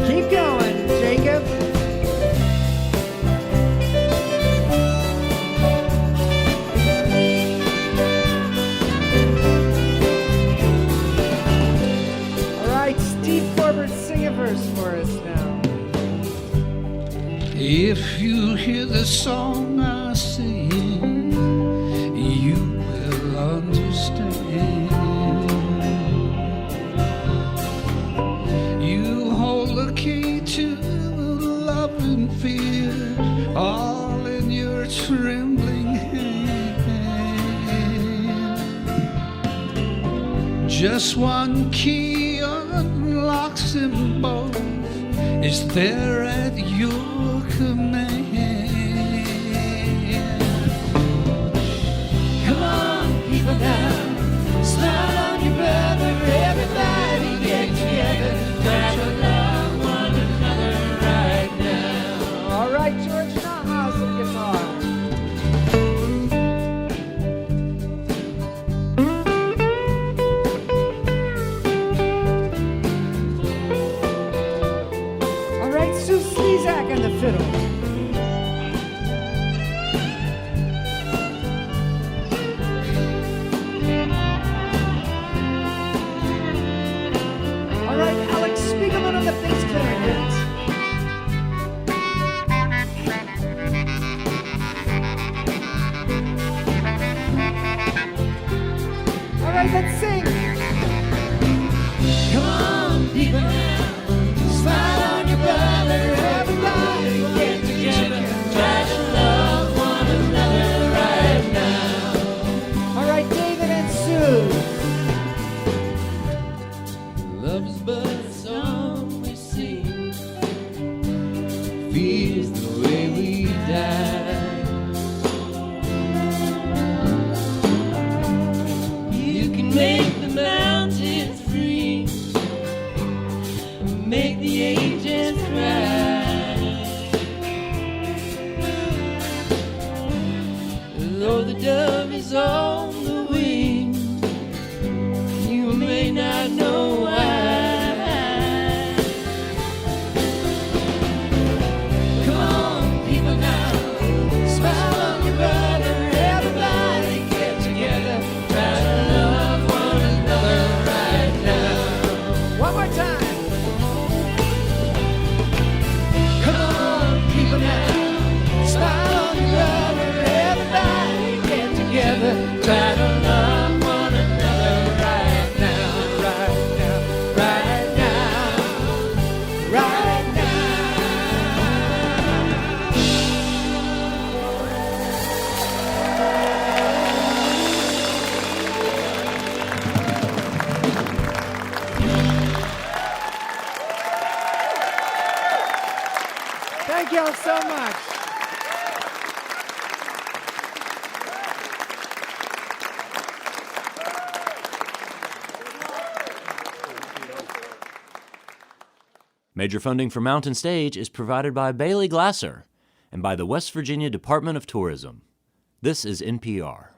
Speaker 1: Keep going, Jacob. Forbert, sing a verse for us now.
Speaker 9: If you hear the song I sing, you will understand. You hold the key to love and fear, all in your trembling hand. Just one key unlocks them both. Is there at your command? Come on, people now, smile on your brother. Everybody get together, try to love one another right now.
Speaker 1: All right, George Nahas on guitar. And the fiddle. All right, Alex Spiegelman on the bass clarinet. All right, let's sing. Come on, people now, smile on your brother. Everybody get together, try to love one another right now. All right, David and Sue.
Speaker 6: Love's but a song we sing, feels the way we die.
Speaker 1: Thank y'all so much.
Speaker 2: Major funding for Mountain Stage is provided by Bailey Glasser and by the West Virginia Department of Tourism. This is NPR.